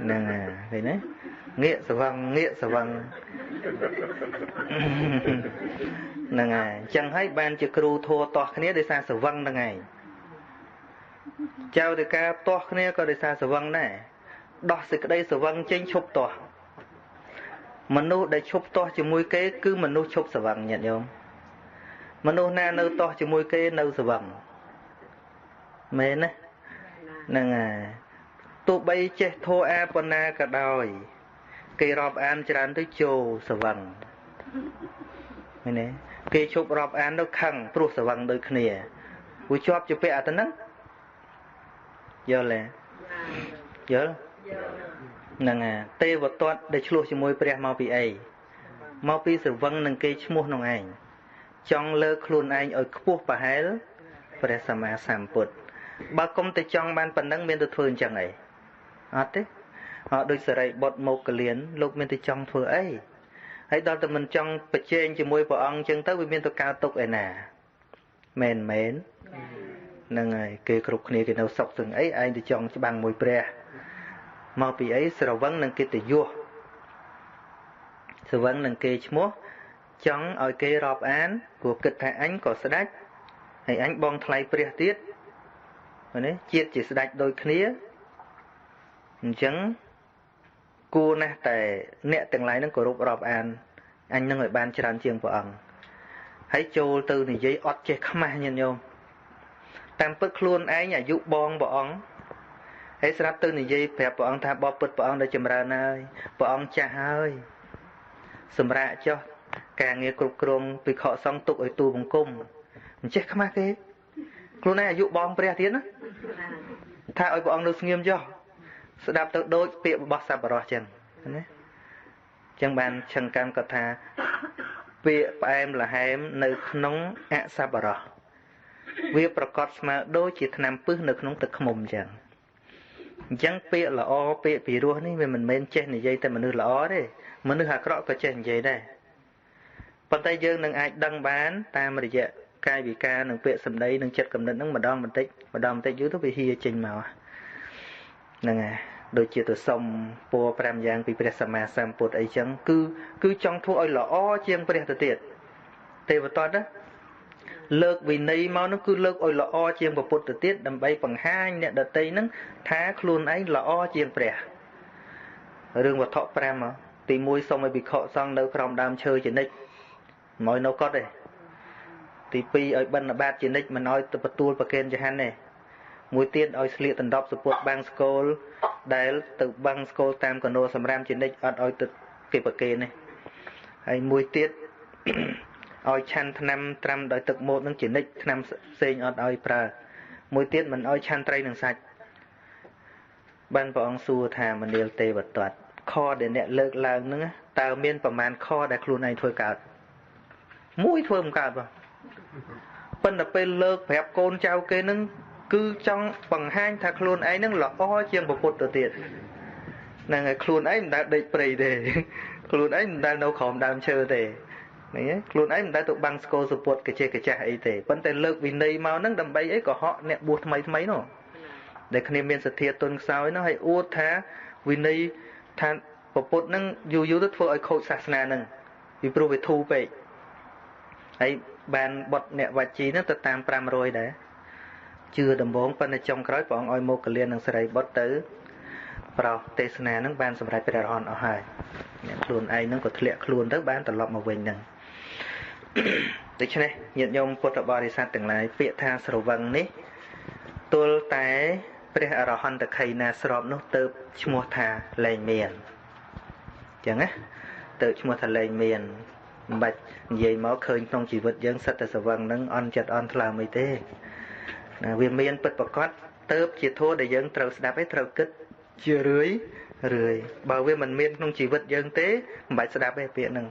nè cái đấy nghĩa sờ vâng nè chẳng hay ban chữ kêu thua to cái này để xa sờ vâng là ngày chào từ ca to cái này có để xa sờ vâng này đo sự cái đây sờ vâng trên chụp to mình nu để chụp to chỉ mũi kế cứ mình nu chụp sờ vâng nhận không mình nu na nâu to chỉ mũi kế nâu sờ vâng mến á nâng à tụ bay chết thô a pona cả đòi cây rọp an tràn tới chồ sờ vằng mến nè cây chụp rọp an nó khăng pru sờ vằng đôi khnia cú chọp chụp bẹ tấn nấng giờ lẽ giờ nâng à tê vật toát để chluo cho môi pre mau bị ai mau bị sờ vằng nâng cây chmuo nông anh trong lơ khuôn anh ở khu bà hái pre sama samput bà công ty trong ban phần nâng miền tự thường chẳng ấy thế họ đôi sở này bọt một cái liền lúc miền tự trong thừa ấy hãy đó tụi mình trong bật trên chỉ môi vợ ông chân tới với miền tự cao tục ấy nè mền mến nâng này kê cục này cái nào sọc từng ấy anh thì trong cho bằng môi pre mà bị ấy sở vấn nâng kê tự vua sở vấn nâng kê chúa trong ở kê rọp án của kịch thầy anh có sở đách hãy anh bong thay pre tiết đấy chiết chỉ sạch đôi khía chẳng cô nè tại nè từng lái nó có rụp rọp an anh nó người ban tràn chiêng của ông hãy trôi từ này giấy ọt chê khám ai nhìn nhôm tam bức luôn ấy nhà dụ bong bỏ ông hãy sắp từ này giấy phép bỏ ông tha bỏ bật bỏ ông để chùm ra nơi bỏ ông cha ơi xùm ra cho càng nghe cục rồng vì họ xong tục ở tù bằng cung chết khám ai thế luôn này dụ bong pre tiến á tha ơi bọn được nghiêm cho sẽ đạp tự đôi tiệm bọc sạp bỏ chân chân bàn chân cam có tha việc em là em nơi nóng ạ sạp bỏ việc bà cọt mà đôi chỉ nằm bước nơi nóng thực mồm chẳng chẳng việc là o việc vì rùa ní vì mình men trên này dây tại mình là o đấy mình hạt rõ có trên dây đây còn tay dương nâng ai đăng bán ta mà để cai bị ca nâng việc sầm đấy nâng chật cầm định nâng mà đo mình tích dưới thuốc bị hia trình màu nâng à đôi chia từ sông po pram giang bị presama samput ấy chẳng cứ trong thua ơi là o chiang pre từ tiệt tê vào toát đó lợt vì này mau nó cứ lợt ơi là o chiang vào put từ tiết đầm bay bằng hai nè đợt tây nâng thá luôn ấy là o chiang pre rương vào thọ pram mà tì mũi xong rồi bị khọ xong đâu from đam chơi chỉ nick mọi nấu cốt đây thì pi ở bên là bát chỉ nick mà nói từ tua và kênh cho hắn này mũi tiên ở sliệt tận đọc support bang school đại từ bang school tam còn nô sầm ram chỉ nick ở từ kịp và kênh này hay mũi tiết ឲ្យឆាន់ថ្នាំត្រាំដោយទឹកមូតនឹងជានិច្ចថ្នាំផ្សេងអត់ឲ្យប្រើមួយទៀតមិនឲ្យឆាន់ត្រីនឹងសាច់បានព្រះអង្គសួរថាមនាលទេវទត្តខដែលអ្នកលើកឡើងហ្នឹងតើមានប្រមាណខដែលខ្លួនឯងធ្វើកើតមួយធ្វើមិនកើតបងប៉ុន្តែពេលលើកប្រាប់កូនចៅគេហ្នឹងគឺចង់បង្ហាញថាខ្លួនឯងហ្នឹងល្អជាងពុទ្ធទៅទៀតហ្នឹងហើយខ្លួនឯងមិនដែលដេកព្រៃទេខ្លួនឯងមិនដែលនៅក្រោមដើមឈើទេហ្នឹងហើយខ្លួនឯងមិនដែលទៅបាំងស្គរសពុតកាចេះកាចាស់អីទេប៉ុន្តែលើកវិន័យមកហ្នឹងដើម្បីអីកុហកអ្នកបួសថ្មីថ្មីនោះដែលគ្នាមានសទ្ធាទុនខ្សោយនោះហើយអួតថាវិន័យថាពុទ្ធហ្នឹងយូរទៅធ្វើឲ្យខូចសាសនាហ្នឹងពីព្រោះវាធូរពេកហើយបានបត់អ្នកវជីហ្នឹងទៅតាម500ដែរជឿដំបងប៉ុន្តែចុងក្រោយព្រះអង្គឲ្យមកកលៀននឹងសេរីបុត្រទៅប្រោសទេសនាហ្នឹងបានសម្រេចព្រះអរហន្តអស់ហើយអ្នកខ្លួនឯងហ្នឹងក៏ធ្លាក់ខ្លួនទៅបានត្រឡប់មកវិញហ្នឹងដូច្នេះញាតិញោមពុទ្ធបរិស័ទទាំងឡាយពាក្យថាស្រវឹងនេះទល់តែព្រះអរហន្តខីណាស្របនោះទៅឈ្មោះថាលែងមានអញ្ចឹងណាទៅឈ្មោះថាលែងមានមិនបាច់និយាយមកឃើញក្នុងជីវិតយើងសិតតែស្រវឹងហ្នឹងអន់ចិត្តអន់ថ្លើមអីទេណាវាមានពិតប្រកបទៅជាធម៌ដែលយើងត្រូវស្ដាប់ឯងត្រូវគិតជារឿយបើវាមិនមានក្នុងជីវិតយើងទេមិនបាច់ស្ដាប់ទេពាក្យហ្នឹង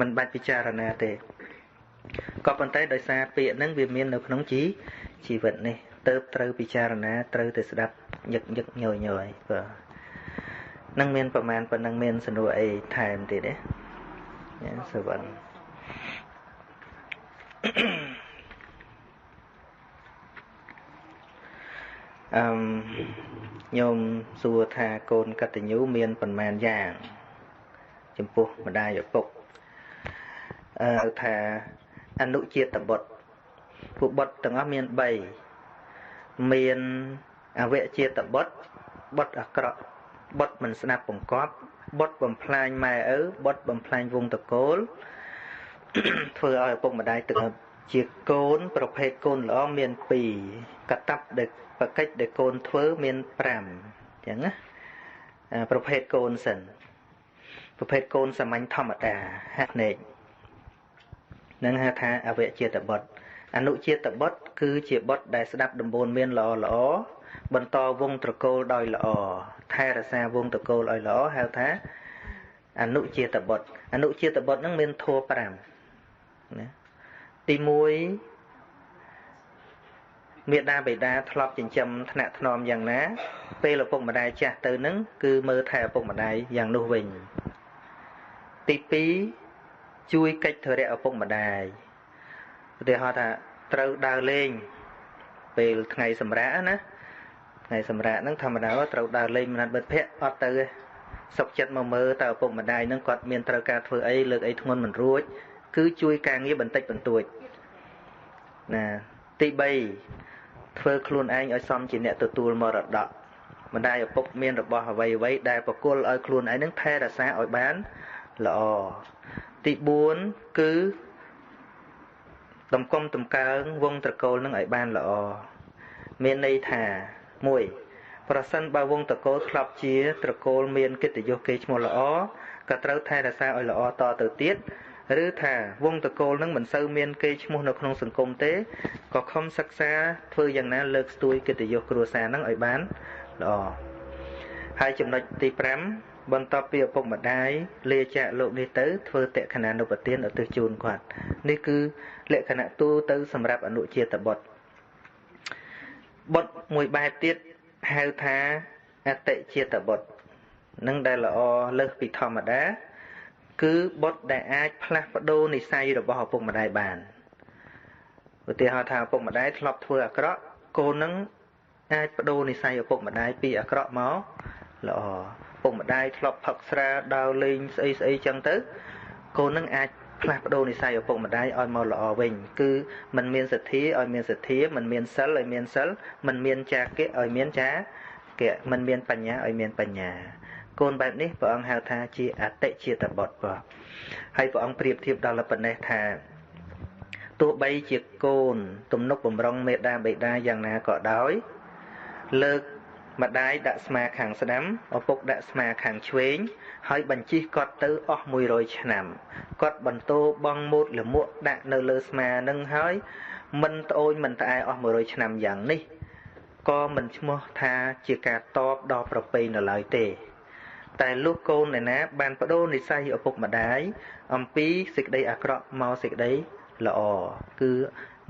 មិនបាច់ពិចារណាទេក៏ប៉ុន្តែដោយសារពាក្យហ្នឹងវាមាននៅក្នុងជីវិតនេះទៅត្រូវពិចារណាត្រូវតែស្ដាប់ញឹកញយបាទនឹងមានប្រមាណប៉ុណ្ណឹងមានសំណួរអីថែមទៀតទេសវណ្ណញោមសួរថាកូនកតញ្ញូមានប៉ុន្មានយ៉ាងចំពោះម្ដាយឪពុកថាអនុជាតិបុត្រពួកបុត្រទាំងអស់មាន3មានអវជាតិបុត្របុត្រអាក្រក់បុត្រមិនស្ដាប់បង្គាប់បុត្របំផ្លាញម៉ែឪបុត្របំផ្លាញវង្សតកូលធ្វើឲ្យឪពុកម្ដាយទឹកជាកូនប្រភេទកូនល្អមាន2កតបដែលបកិច្ចដែលកូនធ្វើមាន5អញ្ចឹងណាប្រភេទកូនសិនប្រភេទកូនសាមញ្ញធម្មតាហាក់ភ្នែកនឹងហៅថាអវជាតិបុត្រអនុជាតិបុត្រគឺជាបុត្រដែលស្ដាប់ដំបូន្មានល្អបន្តវង្សត្រកូលដោយល្អថែរក្សាវង្សត្រកូលឲ្យល្អហៅថាអនុជាតិបុត្រអនុជាតិបុត្រនឹងមានធម៌5ណាទី1មេដាបេដាធ្លាប់ចិញ្ចឹមថ្នាក់ថ្នមយ៉ាងណាពេលឪពុកម្ដាយចាស់ទៅនឹងគឺមើលថែឪពុកម្ដាយយ៉ាងនោះវិញទី2ជួយកិច្ចធរៈឪពុកម្ដាយឧទាហរណ៍ថាត្រូវដើរលេងពេលថ្ងៃសម្រាកណាថ្ងៃសម្រាកហ្នឹងធម្មតាត្រូវដើរលេងមនត្តមិត្តភ័ក្តិអត់ទៅទេសុខចិត្តមកមើលតើឪពុកម្ដាយហ្នឹងគាត់មានត្រូវការធ្វើអីលើកអីធ្ងន់មិនរួចគឺជួយការងារបន្តិចបន្តួចណាទី3ធ្វើខ្លួនឯងឲ្យសមជាអ្នកទទួលមរតកម្ដាយឪពុកមានរបស់អ្វីដែលប្រគល់ឲ្យខ្លួនឯងនឹងថែរក្សាឲ្យបានល្អទី4គឺតម្កុំតម្កើងវង្សត្រកូលនឹងឲ្យបានល្អមានន័យថា1ប្រសិនបើវង្សត្រកូលធ្លាប់ជាត្រកូលមានកិត្តិយសកេរ្តិ៍ឈ្មោះល្អក៏ត្រូវថែរក្សាឲ្យល្អតទៅទៀតឬថាវង្សត្រកូលនឹងមិនសូវមានកេរ្តិ៍ឈ្មោះនៅក្នុងសង្គមទេក៏ខំសិក្សាធ្វើយ៉ាងណាលើកស្ទួយកិត្តិយសគ្រួសារនឹងឲ្យបានល្អហើយចំណុចទី5បន្ទាប់ពីឪពុកម្ដាយលាចាកលោកនេះទៅធ្វើតក្ខណានុបទានឧទ្ទិសជូនគាត់នេះគឺលក្ខណៈទូទៅសម្រាប់អនុជាតិបុត្របុត្រមួយបែបទៀតហៅថាអតិជាតិបុត្រនឹងដែលល្អលើសពីធម្មតាគឺបុត្រដែលអាចផ្លាស់ប្ដូរនិស្ស័យរបស់ឪពុកម្ដាយបានឧទាហរណ៍ថាឪពុកម្ដាយធ្លាប់ធ្វើអាក្រក់កូននឹងអាចប្ដូរនិស្ស័យឪពុកម្ដាយពីអាក្រក់មកល្អឪពុកម្ដាយធ្លាប់ផឹកស្រាដើរលេងស្អីចឹងទៅកូននឹងអាចផ្លាស់ប្ដូរនិស្ស័យឪពុកម្ដាយឲ្យមកល្អវិញគឺមិនមានសទ្ធាឲ្យមានសទ្ធាមិនមានសិលឲ្យមានសិលមិនមានចាគៈឲ្យមានចាគៈមិនមានបញ្ញាឲ្យមានបញ្ញាកូនបែបនេះព្រះអង្គហៅថាជាអតិជាតិបុត្របាទហើយព្រះអង្គប្រៀបធៀបដល់ប៉ុណ្ណេះថាទោះបីជាកូនទំនុកបំរុងមេដាបេដាយ៉ាងណាក៏ដោយលើក ម្ដាយដាក់ស្មាខាងស្ដាំឪពុកដាក់ស្មាខាងឆ្វេងហើយបញ្ជិះគាត់ទៅអស់100ឆ្នាំគាត់បន្តបងមូតលមួកដាក់នៅលើស្មានឹងហើយមិនត្អូញមិនត្អែអស់100ឆ្នាំយ៉ាងនេះក៏មិនឈ្មោះថាជាការតបដល់ប្រពៃនៅឡើយទេតែលុះកូនឯណាបានបដូរនិស្ស័យឪពុកម្ដាយអំពីសេចក្តីអាក្រក់មកសេចក្តីល្អគឺ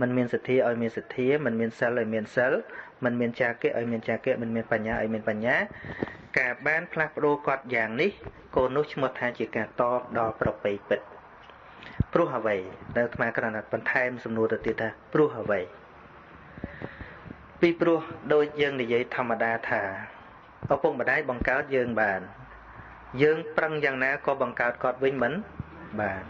มันមានសទ្ធាឲ្យមានសទ្ធាมันមានសិលឲ្យមានសិលมันមានចាគៈឲ្យមានចាគៈมันមានបញ្ញាឲ្យមានបញ្ញាការបានផ្លាស់ប្ដូរគាត់យ៉ាងនេះកូននោះឈ្មោះថាជាការតបដល់ប្រពៃពិតព្រោះអ្វីដែលអាត្មាគ្រាន់តែបន្ថែមសំណួរទៅទៀតថាព្រោះអ្វីពីព្រោះដូចយើងនិយាយធម្មតាថាឪពុកម្ដាយបង្កើតយើងបានយើងប្រឹងយ៉ាងណាក៏បង្កើតគាត់វិញមិនបាន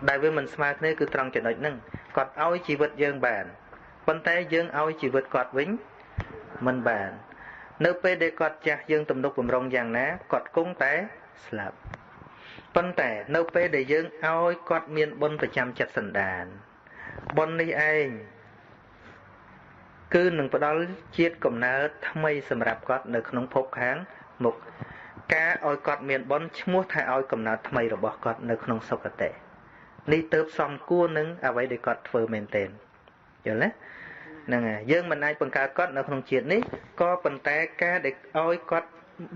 ដែលវាមិនស្មើគ្នាគឺត្រង់ចំណុចហ្នឹងគាត់ឲ្យជីវិតយើងបានប៉ុន្តែយើងឲ្យជីវិតគាត់វិញមិនបាននៅពេលដែលគាត់ចាស់យើងទំនុកបំរុងយ៉ាងណាគាត់គង់តែស្លាប់ប៉ុន្តែនៅពេលដែលយើងឲ្យគាត់មានបុណ្យប្រចាំចិត្តសន្តានបុណ្យនេះឯងគឺនឹងផ្ដល់ជាតិកំណើតថ្មីសម្រាប់គាត់នៅក្នុងភពខាងមុខការឲ្យគាត់មានបុណ្យឈ្មោះថាឲ្យកំណើតថ្មីរបស់គាត់នៅក្នុងសុគតិនេះទៅសំគួរនឹងអ្វីដែលគាត់ធ្វើមែនទែនយល់ទេហ្នឹងហើយយើងមិនអាចបង្កើតគាត់នៅក្នុងជាតិនេះក៏ប៉ុន្តែការដែលឲ្យគាត់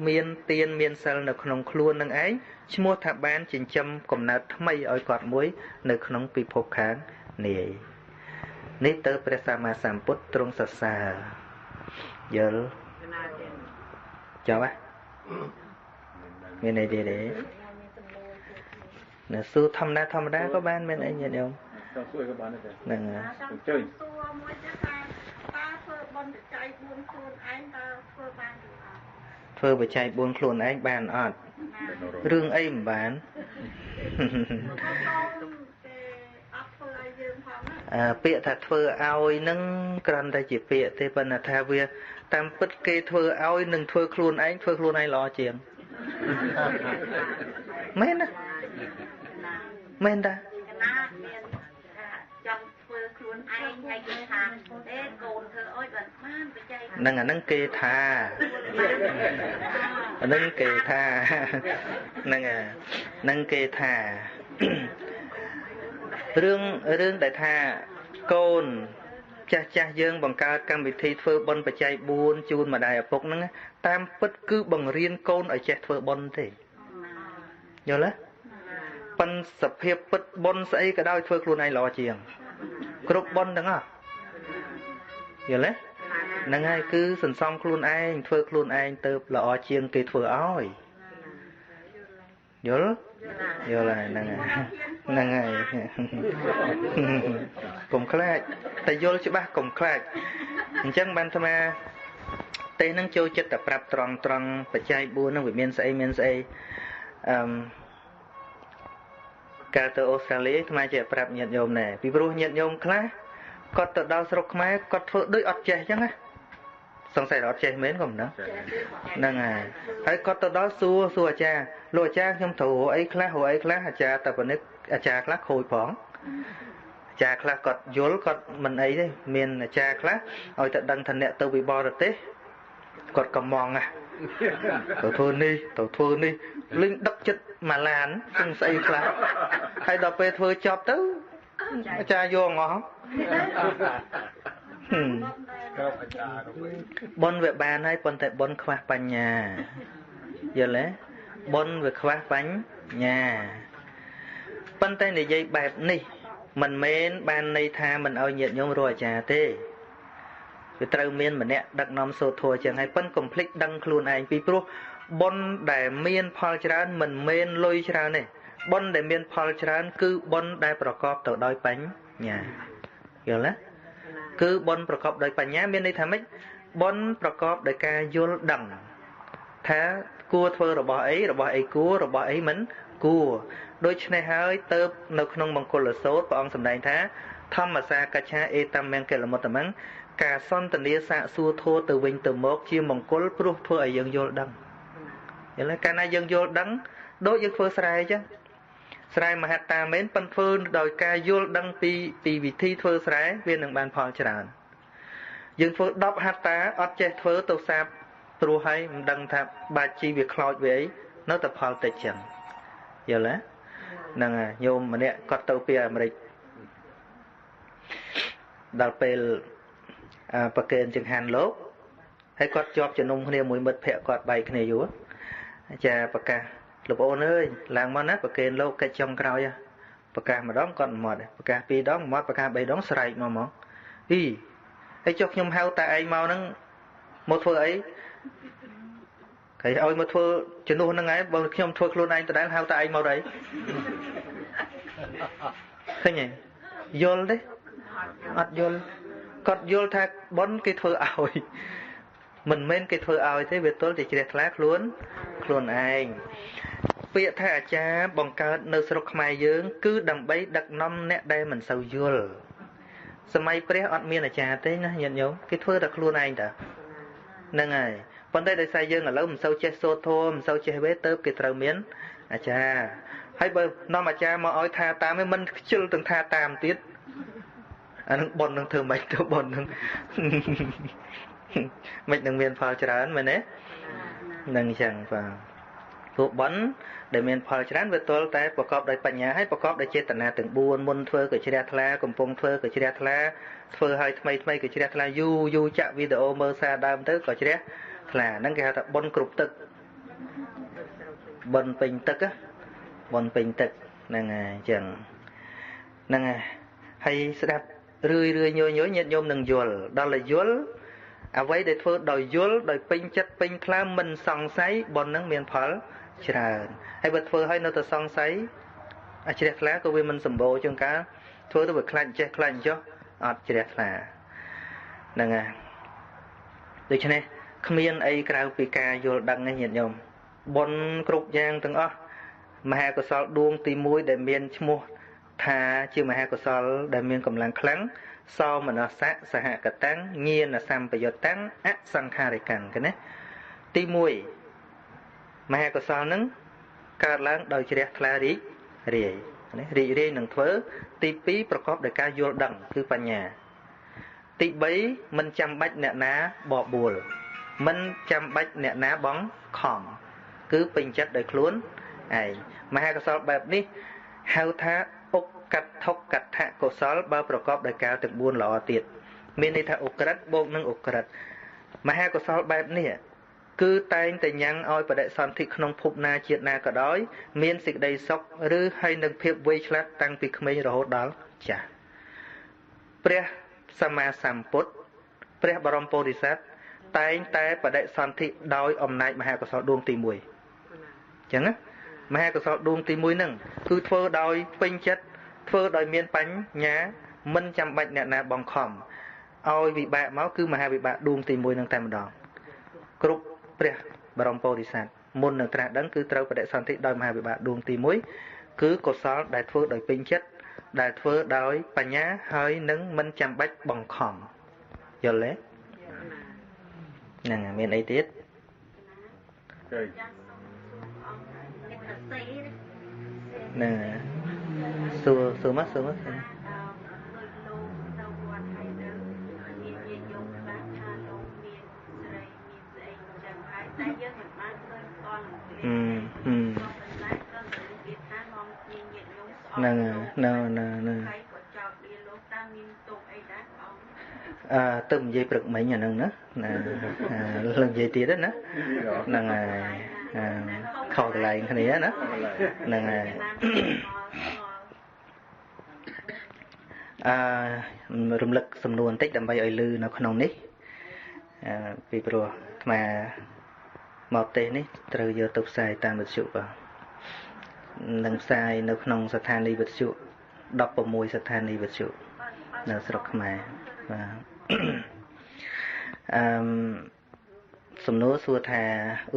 មានទានមានសិលនៅក្នុងខ្លួននឹងឯងឈ្មោះថាបានចិញ្ចឹមកំណើតថ្មីឲ្យគាត់មួយនៅក្នុងពិភពខាងនាយនេះទៅព្រះសម្មាសម្ពុទ្ធទ្រង់សរសើរយល់ចប់ហ៎មានអីទៀតទេនៅសួរធម្មតាក៏បានមានអីញាតិញោមចង់សួរក៏បានដែរហ្នឹងហើយអញ្ជើញសួរមួយទៀតថាតើធ្វើបុណ្យបច្ច័យ4ខ្លួនឯងតើធ្វើបានឬអត់ធ្វើបច្ច័យ4ខ្លួនឯងបានអត់រឿងអីមិនបានពាក្យថាធ្វើឲ្យនឹងគ្រាន់តែជាពាក្យទេប៉ុន្តែថាវាតាមពិតគេធ្វើឲ្យនឹងធ្វើខ្លួនឯងល្អជាងមែនណាមែនតាមានចង់ធ្វើខ្លួនឯងហើយគេថាទេកូនធ្វើអុយបានបច្ច័យហ្នឹងអាហ្នឹងគេថាហ្នឹងគេថាហ្នឹងគេថារឿងដែលថាកូនចាស់យើងបង្កើតកម្មវិធីធ្វើបុណ្យបច្ច័យ4ជូនម្ដាយឪពុកហ្នឹងតាមពិតគឺបង្រៀនកូនឲ្យចេះធ្វើបុណ្យទេយល់ទេប៉ុន្តែសភាពពិតបុណ្យស្អីក៏ដោយធ្វើខ្លួនឯងល្អជាងគ្រប់បុណ្យទាំងអស់យល់ទេហ្នឹងហើយគឺសន្សំខ្លួនឯងធ្វើខ្លួនឯងទៅល្អជាងគេធ្វើឲ្យយល់ហើយហ្នឹងហើយកុំខ្លាចតែយល់ច្បាស់កុំខ្លាចអញ្ចឹងបានអាត្មាទេនឹងចូលចិត្តតែប្រាប់ត្រង់បច្ច័យ4ហ្នឹងវាមានស្អីកាលទៅអូស្ត្រាលីអាត្មាជាប្រាប់ញាតិញោមដែរពីព្រោះញាតិញោមខ្លះគាត់ទៅដល់ស្រុកខ្មែរគាត់ធ្វើដូចអត់ចេះអញ្ចឹងណាសង្ស័យអត់ចេះមែនក៏មិនដឹងហ្នឹងហើយគាត់ទៅដល់សួរអាចារ្យលោកអាចារ្យខ្ញុំត្រូវអីខ្លះអាចារ្យតែប៉ុណ្ណឹងអាចារ្យខ្លះខូចផងអាចារ្យខ្លះគាត់យល់គាត់មិនអីទេមានអាចារ្យខ្លះឲ្យតែដឹងថាអ្នកទៅវិបរទេសគាត់កំងណាទៅធ្វើនេះលេងដឹកចិត្តមួយឡានសង្ស័យខ្លះហើយដល់ពេលធ្វើចប់ទៅអាចារ្យយកអស់បុណ្យវាបានហើយប៉ុន្តែបុណ្យខ្វះបញ្ញាយល់ទេបុណ្យវាខ្វះបញ្ញាប៉ុន្តែនិយាយបែបនេះមិនមែនបានន័យថាមិនឲ្យញាតិញោមរកអាចារ្យទេវាត្រូវមានម្នាក់ដឹកនាំសូត្រធម៌ចឹងហើយប៉ុនកុំភ្លេចដឹងខ្លួនឯងពីព្រោះបុណ្យដែលមានផលច្រើនមិនមែនលុយច្រើនទេបុណ្យដែលមានផលច្រើនគឺបុណ្យដែលប្រកបទៅដោយបញ្ញាយល់ទេគឺបុណ្យប្រកបដោយបញ្ញាមានន័យថាម៉េចបុណ្យប្រកបដោយការយល់ដឹងថាគួរធ្វើរបស់អីគួររបស់អីមិនគួរដូច្នេះហើយទៅនៅក្នុងមង្គលសូត្រព្រះអង្គសម្ដែងថាធម្មសាកច្ឆាអេតមង្គលមុតតមង្សការសន្ទនាសាកសួរធัวទៅវិញទៅមកជាមង្គលព្រោះធ្វើឲ្យយើងយល់ដឹងយល់ទេកាលណាយើងយល់ដឹងដូចយើងធ្វើស្រែអញ្ចឹងស្រែមហត្តាមែនប៉ុន្តែធ្វើដោយការយល់ដឹងពីវិធីធ្វើស្រែវានឹងបានផលច្រើនយើងធ្វើ10ហត្តាអត់ចេះធ្វើទៅសាប ព្រោះហើយមិនដឹងថាបាច់ជីវាខ្លោចវាអីនៅតែផលតិចចឹងយល់ទេហ្នឹងហើយញោមម្នាក់គាត់ទៅពីអាមេរិកដល់ពេលប្រកេនចង្ហាន់លោកហើយគាត់ជាប់ជំនុំគ្នាមួយមិត្តភក្តិគាត់បែកគ្នាយូរចាប្រកាសលោកប្អូនអើយឡើងមកណាប្រកេនលោកកិច្ចចុងក្រោយប្រកាសម្ដងគាត់មកប្រកាស2ដងមកប្រកាស3ដងស្រែកមកអីហើយចុះខ្ញុំហៅតែឯងមកហ្នឹងមកធ្វើអីគេឲ្យមកធ្វើជំនួសហ្នឹងឯងបើខ្ញុំធ្វើខ្លួនឯងដដែលហៅតែឯងមកអីឃើញទេយល់ទេអត់យល់គាត់យល់ថាប៉ុនគេធ្វើឲ្យមិនមែនគេធ្វើឲ្យទេវាទល់តែជ្រះថ្លាខ្លួនឯងពាក្យថាអាចារ្យបង្កើតនៅស្រុកខ្មែរយើងគឺដើម្បីដឹកនាំអ្នកដែលមិនសូវយល់សម័យព្រះអត់មានអាចារ្យទេណាញាតិញោមគេធ្វើតែខ្លួនឯងតាហ្នឹងហើយប៉ុន្តែដោយសារយើងឥឡូវមិនសូវចេះសូត្រធម៌មិនសូវចេះវេទៅគេត្រូវមានអាចារ្យហើយបើនាំអាចារ្យមកឲ្យថាតាមឯងមិនខ្ជិលទាំងថាតាមទៀតអានឹងប៉ុននឹងធ្វើម៉េចទៅប៉ុននឹងមិននឹងមានផលច្រើនមែនទេនឹងអញ្ចឹងបាទពួកប៉ុនដែលមានផលច្រើនវាទល់តែប្រកបដោយបញ្ញាហើយប្រកបដោយចេតនាទាំង4មុនធ្វើក៏ជ្រះថ្លាកំពុងធ្វើក៏ជ្រះថ្លាធ្វើឲ្យថ្មីក៏ជ្រះថ្លាយូរចាក់វីដេអូមើលសារដើមទៅក៏ជ្រះថ្លាហ្នឹងគេហៅថាប៉ុនគ្រប់ទឹកប៉ុនពេញទឹកប៉ុនពេញទឹកហ្នឹងហើយអញ្ចឹងហ្នឹងហើយស្ដាប់រឿយញយញាតិញោមនឹងយល់ដល់តែយល់អ្វីដែលធ្វើដោយយល់ដោយពេញចិត្តពេញថ្លើមមិនសង្ស័យប៉ុនហ្នឹងមានផលច្រើនហើយបើធ្វើឲ្យនៅតែសង្ស័យអាចជ្រះថ្លាក៏វាមិនសម្បូរជាងការធ្វើទៅវាខ្លាចចេះខ្លាចចុះអត់ជ្រះថ្លាហ្នឹងហើយដូច្នេះគ្មានអីក្រៅពីការយល់ដឹងទេញាតិញោមបុណ្យគ្រប់យ៉ាងទាំងអស់មហាកុសលដួងទី1ដែលមានឈ្មោះថាជាមហាកុសលដែលមានកម្លាំងខ្លាំងសោមនស្សៈសហកតាំងញាណសម្បយុត្តតាំងអសង្ខារិកាំងណាទី1មហាកុសលនឹងកើតឡើងដោយជ្រះថ្លារីករាយនឹងធ្វើទី2ប្រកបដោយការយល់ដឹងគឺបញ្ញាទី3មិនចាំបាច់អ្នកណាបបួលមិនចាំបាច់អ្នកណាបងខំគឺពេញចិត្តដោយខ្លួនឯងមហាកុសលបែបនេះហៅថាឧបកដ្ឋុកដ្ឋកុសលបើប្រកបដោយការទាំង4ល្អទៀតមានន័យថាឧក្រិដ្ឋបូកនឹងឧក្រិដ្ឋមហាកុសលបែបនេះគឺតែងតែញ៉ាំងឲ្យបដិសន្ធិក្នុងភពណាជាតិណាក៏ដោយមានសេចក្តីសុខឬហើយនឹងភាពវៃឆ្លាតតាំងពីក្មេងរហូតដល់ចាស់ព្រះសម្មាសម្ពុទ្ធព្រះបរមពោធិសត្វតែងតែបដិសន្ធិដោយអំណាចមហាកុសលដួងទី1អញ្ចឹងណាមហាកុសលដួងទី1ហ្នឹងគឺធ្វើដោយពេញចិត្តធ្វើដោយមានបញ្ញាមិនចាំបាច់អ្នកណាបង្ខំឲ្យវិបាកមកគឺមហាវិបាកដួងទី1ហ្នឹងតែម្ដងគ្រប់ព្រះបរមពោធិសត្វមុននឹងត្រាស់ដឹងគឺត្រូវបដិសន្ធិដោយមហាវិបាកដួងទី1គឺកុសលដែលធ្វើដោយពេញចិត្តដែលធ្វើដោយបញ្ញាហើយនឹងមិនចាំបាច់បង្ខំយល់ទេហ្នឹងមានអីទៀតហ្នឹងសួរមកតែយើងមិនបានឃើញតន់ហ្នឹងទៅនិយាយព្រឹកមិញអាហ្នឹងណាលើនិយាយទៀតណាហ្នឹងហើយខុសកន្លែងគ្នាណាហ្នឹងហើយរំលឹកសំណួរបន្តិចដើម្បីឲ្យលឺនៅក្នុងនេះពីព្រោះអាត្មាមកទេសនេះត្រូវយកទៅផ្សាយតាមវិទ្យុបាទនឹងផ្សាយនៅក្នុងស្ថានីយ៍វិទ្យុ16ស្ថានីយ៍វិទ្យុនៅស្រុកខ្មែរបាទសំណួរសួរថា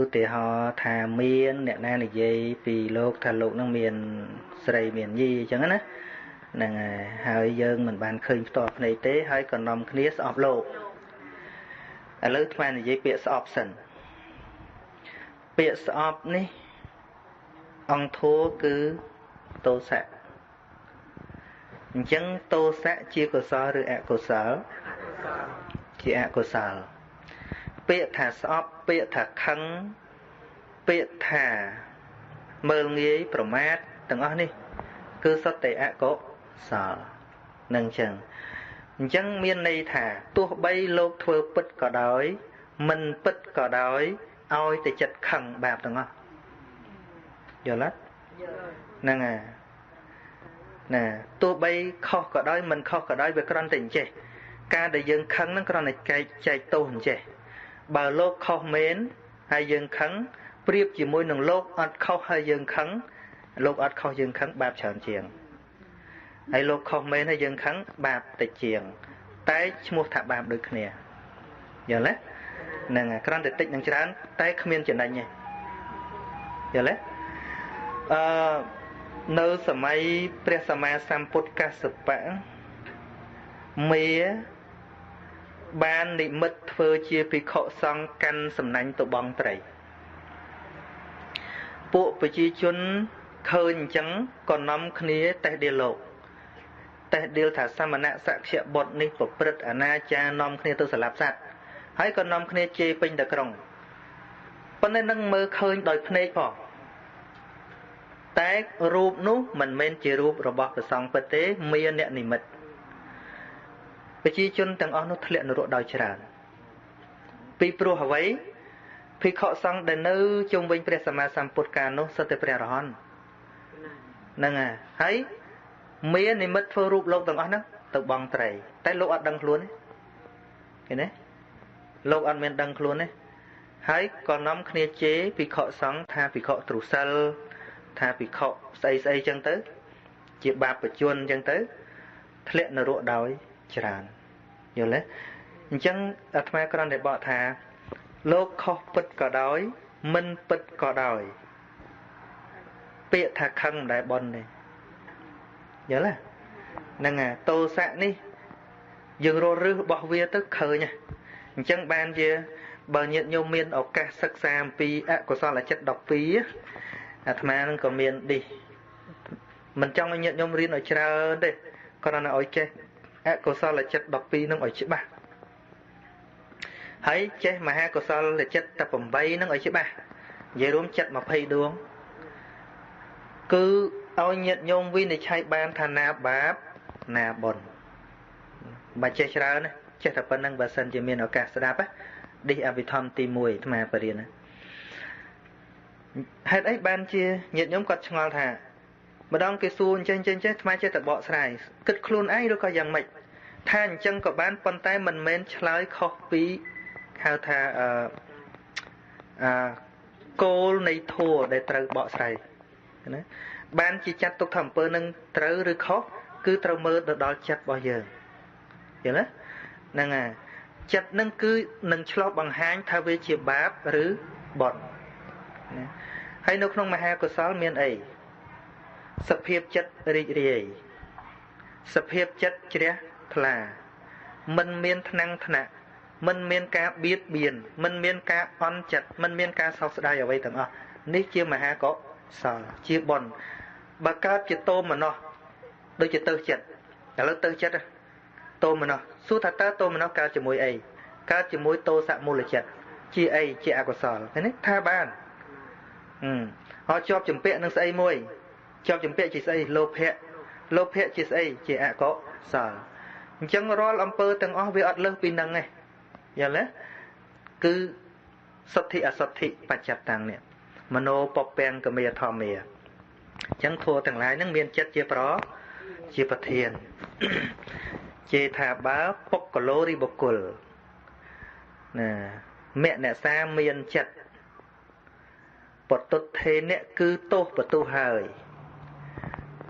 ឧទាហរណ៍ថាមានអ្នកណានិយាយពីលោកថាលោកនឹងមានស្រីមានញីអញ្ចឹងណាហ្នឹងហើយយើងមិនបានឃើញផ្ទាល់ភ្នែកទេហើយក៏នាំគ្នាស្អប់លោកឥឡូវថ្មនិយាយពាក្យស្អប់សិនពាក្យស្អប់នេះអង្គធម៌គឺទោសៈអញ្ចឹងទោសៈជាកុសលឬអកុសលជាអកុសល ពាក្យថាស្អប់ពាក្យថាខឹងពាក្យថាមើលងាយប្រមាថទាំងអស់នេះគឺសុទ្ធតែអកុសលនឹងចឹងអញ្ចឹងមានន័យថាទោះបីលោកធ្វើពិតក៏ដោយមិនពិតក៏ដោយឲ្យតែចិត្តខឹងបាបទាំងអស់យល់ទេហ្នឹងហើយណាទោះបីខុសក៏ដោយមិនខុសក៏ដោយវាគ្រាន់តែអញ្ចេះការដែលយើងខឹងហ្នឹងគ្រាន់តែចែកទោសអញ្ចេះបើលោកខុសមែនហើយយើងខឹងប្រៀបជាមួយនឹងលោកអត់ខុសហើយយើងខឹងលោកអត់ខុសយើងខឹងបាបច្រើនជាងហើយលោកខុសមែនហើយយើងខឹងបាបតិចជាងតែឈ្មោះថាបាបដូចគ្នាយល់ទេហ្នឹងហើយគ្រាន់តែតិចនឹងច្រើនតែគ្មានចំណេញទេយល់ទេនៅសម័យព្រះសម្មាសម្ពុទ្ធកស្សបៈមេបាននិមិត្តធ្វើជាភិក្ខុសង្ឃកាន់សំណាញ់ទៅបងត្រីពួកប្រជាជនឃើញអញ្ចឹងក៏នាំគ្នាតេះដៀលលោកតេះដៀលថាសមណៈសក្យបុត្រនេះប្រព្រឹត្តអនាចារនាំគ្នាទៅស្លាប់សត្វហើយក៏នាំគ្នាជេរពេញតែក្រុងប៉ុន្តែនឹងមើលឃើញដោយភ្នែកផងតែរូបនោះមិនមែនជារូបរបស់ព្រះសង្ឃពិតទេមានអ្នកនិមិត្តប្រជាជនទាំងអស់នោះធ្លាក់នរកដោយច្រើនពីព្រោះអ្វីភិក្ខុសង្ឃដែលនៅជុំវិញព្រះសម្មាសម្ពុទ្ធកាលនោះសុទ្ធតែព្រះអរហន្តហ្នឹងហើយមាននិមិត្តធ្វើរូបលោកទាំងអស់ហ្នឹងទៅបងត្រីតែលោកអត់ដឹងខ្លួនទេឃើញទេលោកអត់មានដឹងខ្លួនទេហើយក៏នាំគ្នាជេរភិក្ខុសង្ឃថាភិក្ខុទ្រុសិលថាភិក្ខុស្អីស្អីចឹងទៅជាបាបជនចឹងទៅធ្លាក់នរកដោយច្រើនយល់ទេអញ្ចឹងអាត្មាគ្រាន់តែបកថាលោកខុសពិតក៏ដោយមិនពិតក៏ដោយពាក្យថាខឹងមិនដែលបន់ទេយល់ទេហ្នឹងហើយទោសៈនេះយើងរស់រឹសរបស់វាទៅឃើញអញ្ចឹងបានជាបើញាតិញោមមានឱកាសសិក្សាអំពីអកុសលចិត្ត12អាត្មានឹងក៏មានឌីមិនចង់ឲ្យញាតិញោមរៀនឲ្យច្រើនទេគ្រាន់តែឲ្យចេះអកុសលចិត្ត12នឹងឲ្យច្បាស់ហើយចេះមហាកុសលចិត្តតែ8នឹងឲ្យច្បាស់និយាយរួមចិត្ត20ដួងគឺឲ្យញាតិញោមវិនិច្ឆ័យបានថាណាបាបណាបុណ្យបើចេះច្រើនចេះតែប៉ុណ្្នឹងបើសិនជាមានឱកាសស្ដាប់ឌីអភិធម្មទី1អាត្មាបរិញ្ញាហេតុអីបានជាញាតិញោមគាត់ឆ្ងល់ថាម្ដងគេសួរអញ្ចឹងអាត្មាចេះតែបកស្រាយគិតខ្លួនឯងឬក៏យ៉ាងម៉េចថាអញ្ចឹងក៏បានប៉ុន្តែមិនមែនឆ្លើយខុសពីហៅថាគោលនៃធัวដែលត្រូវបកស្រាយណាបានជាចាត់ទុកថាអំពើនឹងត្រូវឬខុសគឺត្រូវមើលទៅដល់ចិត្តរបស់យើងយល់ទេហ្នឹងហើយចិត្តនឹងគឺនឹងឆ្លុះបង្ហាញថាវាជាបាបឬបុណ្យណាហើយនៅក្នុងមហាកុសលមានអីសភាពចិត្តរីករាយសភាពចិត្តជ្រះថ្លាមិនមានថ្នាំងថ្នាក់មិនមានការបៀតបៀនមិនមានការអន់ចិត្តមិនមានការសោកស្ដាយអ្វីទាំងអស់នេះជាមហាកុសលជាបុណ្យបើកើតជាតោមនស្សដូចជាទៅចិត្តឥឡូវទៅចិត្តតោមនស្សសួរថាតើតោមនស្សកើតជាមួយអីកើតជាមួយតោសមូលចិត្តជាអីជាអកុសលឃើញទេថាបានហើយជាប់ចម្ពាក់នឹងស្អីមួយជាប់ចម្ពាក់ជាស្អីលោភៈជាស្អីជាអកុសលអញ្ចឹងរាល់អំពើទាំងអស់វាអត់លើសពីនឹងទេយល់ទេគឺសុទ្ធិអសុទ្ធិបច្ចតាំងនេះមโนពពាំងកមេធម្មាអញ្ចឹងធัวទាំងឡាយហ្នឹងមានចិត្តជាប្រធានជាថាបើពុក្កឡូរិបុគ្គលណាមគ្គអ្នកសាមានចិត្តបតុទ្ធេនៈគឺទោសបទុះហើយ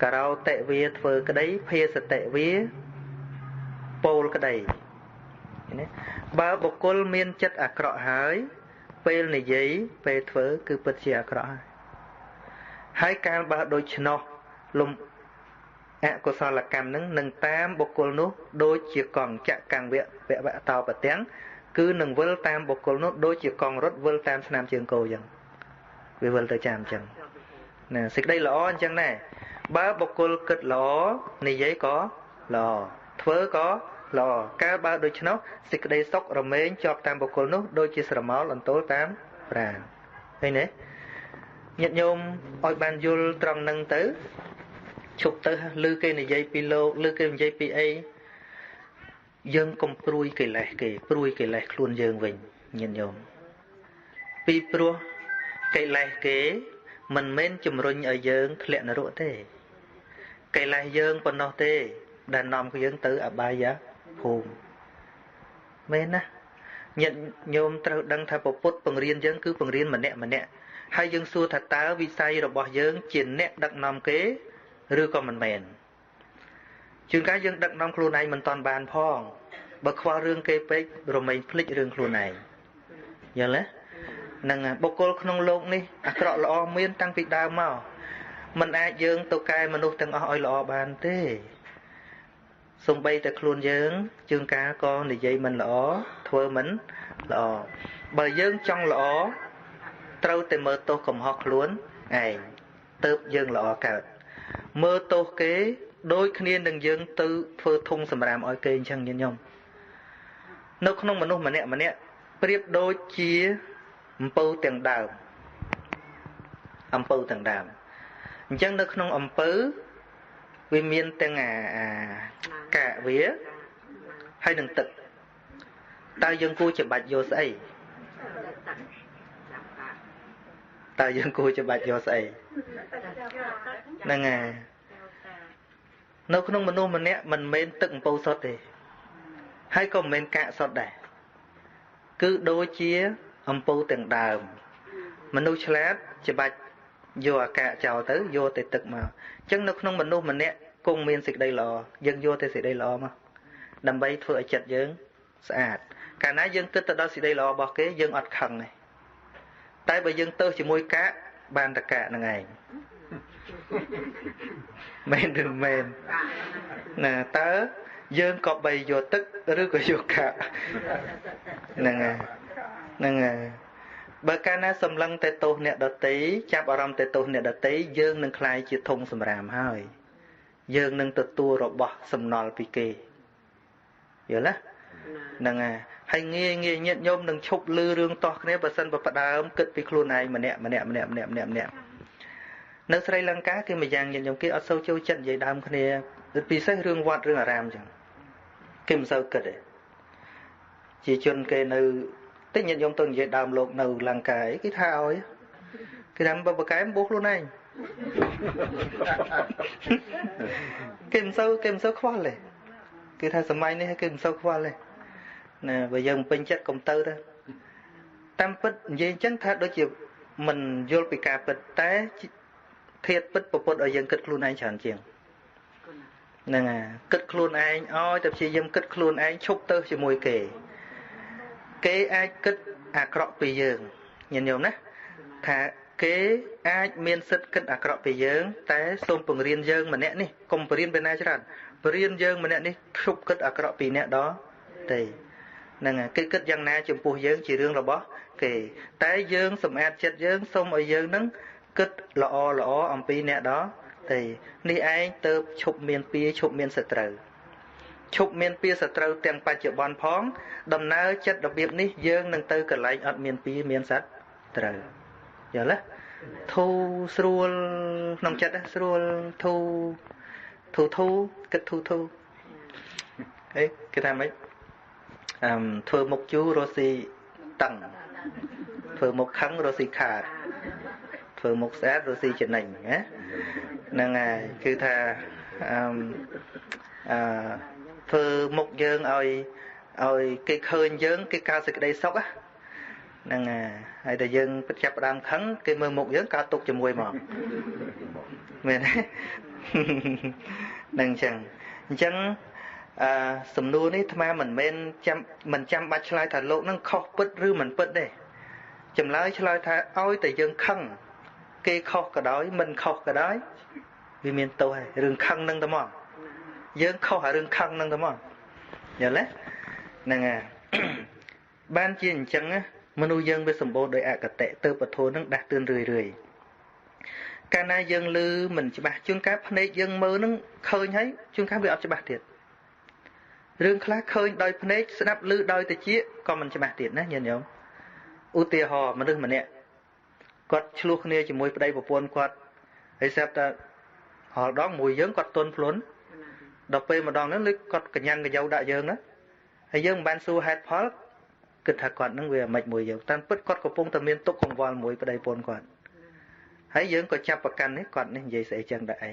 ករោតិវាធ្វើក្តីភាសតិវាពោលក្តីណាបើបុគ្គលមានចិត្តអាក្រក់ហើយពេលនិយាយពេលធ្វើគឺពិតជាអាក្រក់ហើយកាលបើដូច្នោះលំអកុសលកម្មនឹងតាមបុគ្គលនោះដូចជាកង់ចកង្វៈវៈតោបទាំងគឺនឹងវិលតាមបុគ្គលនោះដូចជាកង់រត់វិលតាមស្នាមជើងគោអញ្ចឹងវាវិលទៅចាំអញ្ចឹងណាសេចក្តីល្អអញ្ចឹងដែរបើបុគ្គលគិតល្អនិយាយក៏ល្អធ្វើក៏ ល្អកាលបើដូច្នោះសេចក្តីសុខរមែងជាប់តាមបុគ្គលនោះដូចជាស្រមោលអន្ទោលតាមប្រាណឃើញទេញាតិញោមឲ្យបានយល់ត្រង់ហ្នឹងទៅឈប់ទៅឮគេនិយាយពីលោកឮគេនិយាយពីអីយើងកុំព្រួយកិលេសគេព្រួយកិលេសខ្លួនយើងវិញញាតិញោមពីព្រោះកិលេសគេមិនមែនជំរុញឲ្យយើងធ្លាក់នរកទេកិលេសយើងប៉ុណ្ណោះទេដែលនាំយើងទៅអបាយភូមិមែនណាញាតិញោមត្រូវដឹងថាពុទ្ធបង្រៀនយើងគឺបង្រៀនម្នាក់ម្នាក់ហើយយើងសួរថាតើវិស័យរបស់យើងជាអ្នកដឹកនាំគេឬក៏មិនមែនជួនកាលយើងដឹកនាំខ្លួនឯងមិនតាន់បានផងបើខ្វល់រឿងគេពេករមែងភ្លេចរឿងខ្លួនឯងយល់ទេនឹងបុគ្គលក្នុងโลกនេះអាក្រក់ល្អមានតាំងពីដើមមកមិនអាចយើងទៅកែមនុស្សទាំងអស់ឲ្យល្អបានទេសំបីតែខ្លួនយើងជួនកាលក៏និយាយមិនល្អធ្វើមិនល្អបើយើងចង់ល្អត្រូវតែមើលទោសកំហុសខ្លួនឯងទៅយើងល្អកើតមើលទោសគេដូចគ្នានឹងយើងទៅធ្វើធុងសម្រាមឲ្យគេអញ្ចឹងញាតិញោមនៅក្នុងមនុស្សម្នាក់ម្នាក់ប្រៀបដូចជាអំពៅទាំងដើមអំពៅទាំងដើមអញ្ចឹងនៅក្នុងអំពៅវាមានទាំងកាកវាហើយនឹងទឹកតើយើងគួរច្បាច់យកស្អីតើយើងគួរច្បាច់យកស្អីហ្នឹងហើយនៅក្នុងមនុស្សម្នាក់មិនមែនទឹកអំពៅសុទ្ធទេហើយក៏មិនមែនកាកសុទ្ធដែរគឺដូចជាអំពៅទាំងដើមមនុស្សឆ្លាតច្បាច់យកអាកាសចោលទៅយកតែទឹកមកអញ្ចឹងនៅក្នុងមនុស្សម្នាក់គង់មានសេចក្តីល្អយើងយកតែសេចក្តីល្អមកដើម្បីធ្វើឲ្យចិត្តយើងស្អាតកាលណាយើងគិតទៅដល់សេចក្តីល្អរបស់គេយើងអត់ខឹងទេតែបើយើងទៅជាមួយកាកបានតកាកហ្នឹងឯងមែនឬមែនណាតើយើងក៏បីយកទឹកឬក៏យកកាកហ្នឹងហើយហ្នឹងហើយបើកាលណាសម្លឹងតែទោសអ្នកដតីចាប់អារម្មណ៍តែទោសអ្នកដតីយើងនឹងក្លាយជាធុងសម្រាមហើយយើងនឹងទទួលរបស់សំណល់ពីគេយល់ទេហ្នឹងហើយងាយញាតិញោមនឹងឈប់លឺរឿងតោះគ្នាបើសិនបើផ្ដើមគិតពីខ្លួនឯងម្នាក់នៅស្រីលង្កាគេម្យ៉ាងញាតិញោមគេអត់សូវចូលចិត្តនិយាយដើមគ្នាពិសេសរឿងវត្តរឿងអារាមអញ្ចឹងគេមិនសូវគិតទេជាជនគេនៅតិចញាតិញោមទៅនិយាយដើមលោកនៅលង្កាអីគេថាឲ្យគេថាបើប្រកែមបោះខ្លួនឯងគេមិនសូវខ្វល់ទេគេថាសម័យនេះគេមិនសូវខ្វល់ទេណាបើយើងពេញចិត្តកុំទៅទៅតាមពិតនិយាយអញ្ចឹងថាដូចជាមិនយល់ពីការពិតតែធាតុពិតប្រពុតឲ្យយើងគិតខ្លួនឯងច្រើនជាងហ្នឹងហើយគិតខ្លួនឯងឲ្យតែព្យាយាមគិតខ្លួនឯងឈប់ទៅជាមួយគេអាចគិតអាក្រក់ពីយើងញាតិញោមណាថាគេអាចមានសិទ្ធិគិតអាក្រក់ពីយើងតែសូមបង្រៀនយើងម្នាក់នេះកុំបរៀនពីណាច្រើនបរៀនយើងម្នាក់នេះឈប់គិតអាក្រក់ពីអ្នកដទៃហ្នឹងហើយគេគិតយ៉ាងណាចំពោះយើងជារឿងរបស់គេតែយើងសម្អាតចិត្តយើងសូមឲ្យយើងនឹងគិតល្អអំពីអ្នកដទៃនេះឯងទៅឈប់មានពៀឈប់មានសត្រូវឈប់មានពៀសត្រូវទាំងបច្ចុប្បន្នផងដំណើរចិត្តរបៀបនេះយើងនឹងទៅកន្លែងអត់មានពៀមានសត្រូវយល់ទេធូរស្រួលក្នុងចិត្តស្រួលធូរគិតធូរហេគេថាម៉េចធ្វើមុខជូររស់ស៊ីតឹងធ្វើមុខខឹងរស់ស៊ីខាតធ្វើមុខស្អាតរស់ស៊ីចំណេញណាហ្នឹងហើយគឺថាធ្វើមុខយើងឲ្យគេឃើញយើងគេកើតសេចក្តីសុខហ្នឹងហើយតែយើងពិតចាប់ផ្ដើមខឹងគេមើលមុខយើងកើតទុកជាមួយមកមែនទេហ្នឹងអញ្ចឹងសំណួរនេះអាត្មាមិនមែនមិនចាំបាច់ឆ្លើយថាលោកនឹងខុសពិតឬមិនពិតទេចម្លើយឆ្លើយថាឲ្យតែយើងខឹងគេខុសក៏ដោយមិនខុសក៏ដោយវាមានទោសហើយរឿងខឹងនឹងតែមកយើងខុសអារឿងខឹងនឹងតែមកយល់ទេហ្នឹងហើយបានជាអញ្ចឹងមនុស្សយើងវាសម្បូរដោយអកតៈទៅពធនឹងដាស់តឿនរឿយកាលណាយើងឮមិនច្បាស់ជួនកាលភ្នែកយើងមើលនឹងឃើញហើយជួនកាលវាអត់ច្បាស់ទៀត រឿងខ្លះឃើញដោយភ្នែកស្ដាប់ឮដោយតិចក៏មិនច្បាស់ទៀតណាញាតិញោមឧទាហរណ៍មនុស្សម្នាក់គាត់ឆ្លោះគ្នាជាមួយប្តីប្រពន្ធគាត់ហើយស្រាប់តែហល់ដងមួយយើងគាត់ទន់ភ្លន់ដល់ពេលម្ដងហ្នឹងលើគាត់កញ្ញាំងកញ្ញោដាក់យើងណាហើយយើងមិនបានសួរហេតុផលគិតថាគាត់ហ្នឹងវាមិនមួយយើងតាមពិតគាត់កំពុងតែមានទុកកង្វល់មួយប្តីប្រពន្ធគាត់ហើយយើងក៏ចាប់ប្រកាន់នេះគាត់នេះនិយាយស្អីចឹងដែរអី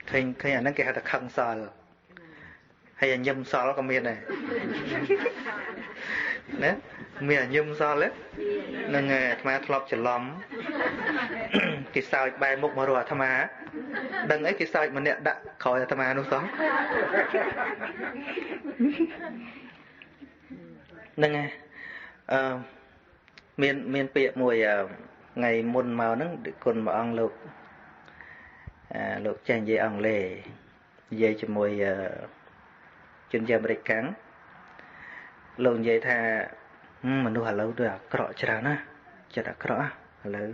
ឃើញអាហ្នឹងគេហៅថាខឹងសល់ហើយញឹមសល់ក៏មានដែរណាមានញឹមសល់ហ្នឹងអាត្មាធ្លាប់ច្រឡំគេសើចបែរមុខមករកអាត្មាដឹងអីគេសើចម្នាក់ដាក់ក្រោយអាត្មានោះសោះហ្នឹងហើយមានពាក្យមួយថ្ងៃមុនមកហ្នឹងគុណព្រះអង្គលោកចេះនិយាយអង់គ្លេសនិយាយជាមួយជនជាតិអាមេរិកកាំងលោកនិយាយថាមនុស្សឥឡូវដូចអាក្រក់ច្រើនណាចិត្តអាក្រក់ឥឡូវ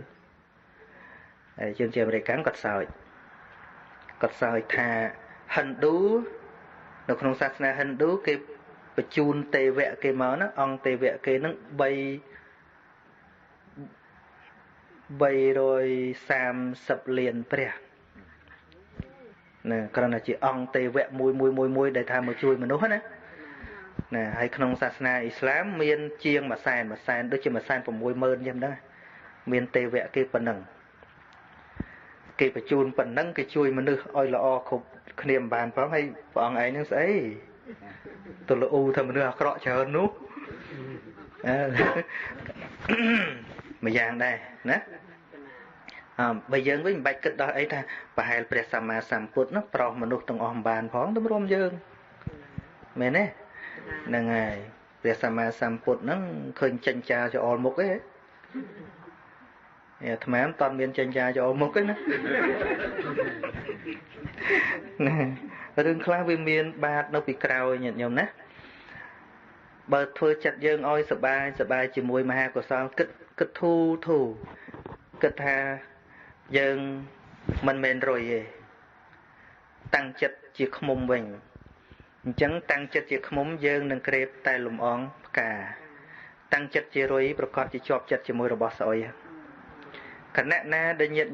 ហើយជនជាតិអាមេរិកកាំងគាត់សើចថាហិណ្ឌូនៅក្នុងសាសនាហិណ្ឌូគេបញ្ជូនទេវៈគេមកណាអង្គទេវៈគេនឹង330លានព្រះណាគ្រាន់តែជាអង្គទេវៈមួយដែលថាមកជួយមនុស្សណាហើយក្នុងសាសនាអ៊ីស្លាមមានជាង100,000ដូចជា160,000ចឹងដែរមានទេវៈគេប៉ុណ្ណឹងគេបញ្ជូនប៉ុណ្ណឹងគេជួយមនុស្សឲ្យល្អគ្រប់គ្នាមិនបានផងហើយព្រះអង្គឯងនឹងស្អីទលអ៊ូថាមនុស្សអាក្រក់ច្រើននោះមួយយ៉ាងដែរណាបើយើងវិញមិនបាច់គិតដល់អីថាប្រហែលព្រះសម្មាសម្ពុទ្ធនោះប្រោសមនុស្សទាំងអស់មិនបានផងទម្រាំយើងមែនទេហ្នឹងហើយព្រះសម្មាសម្ពុទ្ធហ្នឹងឃើញចិញ្ចាចោលមុខទេអាត្មាមិនតាន់មានចិញ្ចាចោលមុខទេណារឿងខ្លះវាមានបាតនៅពីក្រោយញាតិញោមណាបើធ្វើចិត្តយើងឲ្យសบายជាមួយមហាកុសលគិតធូរគិតថាយើងមិនមែនរុយទេតាំងចិត្តជាខ្មុំវិញអញ្ចឹងតាំងចិត្តជាខ្មុំយើងនឹងក្រេបតែលំអងផ្កាតាំងចិត្តជារុយប្រកាសជាជាប់ចិត្តជាមួយរបស់ស្អុយគណៈណាដែលញាតិ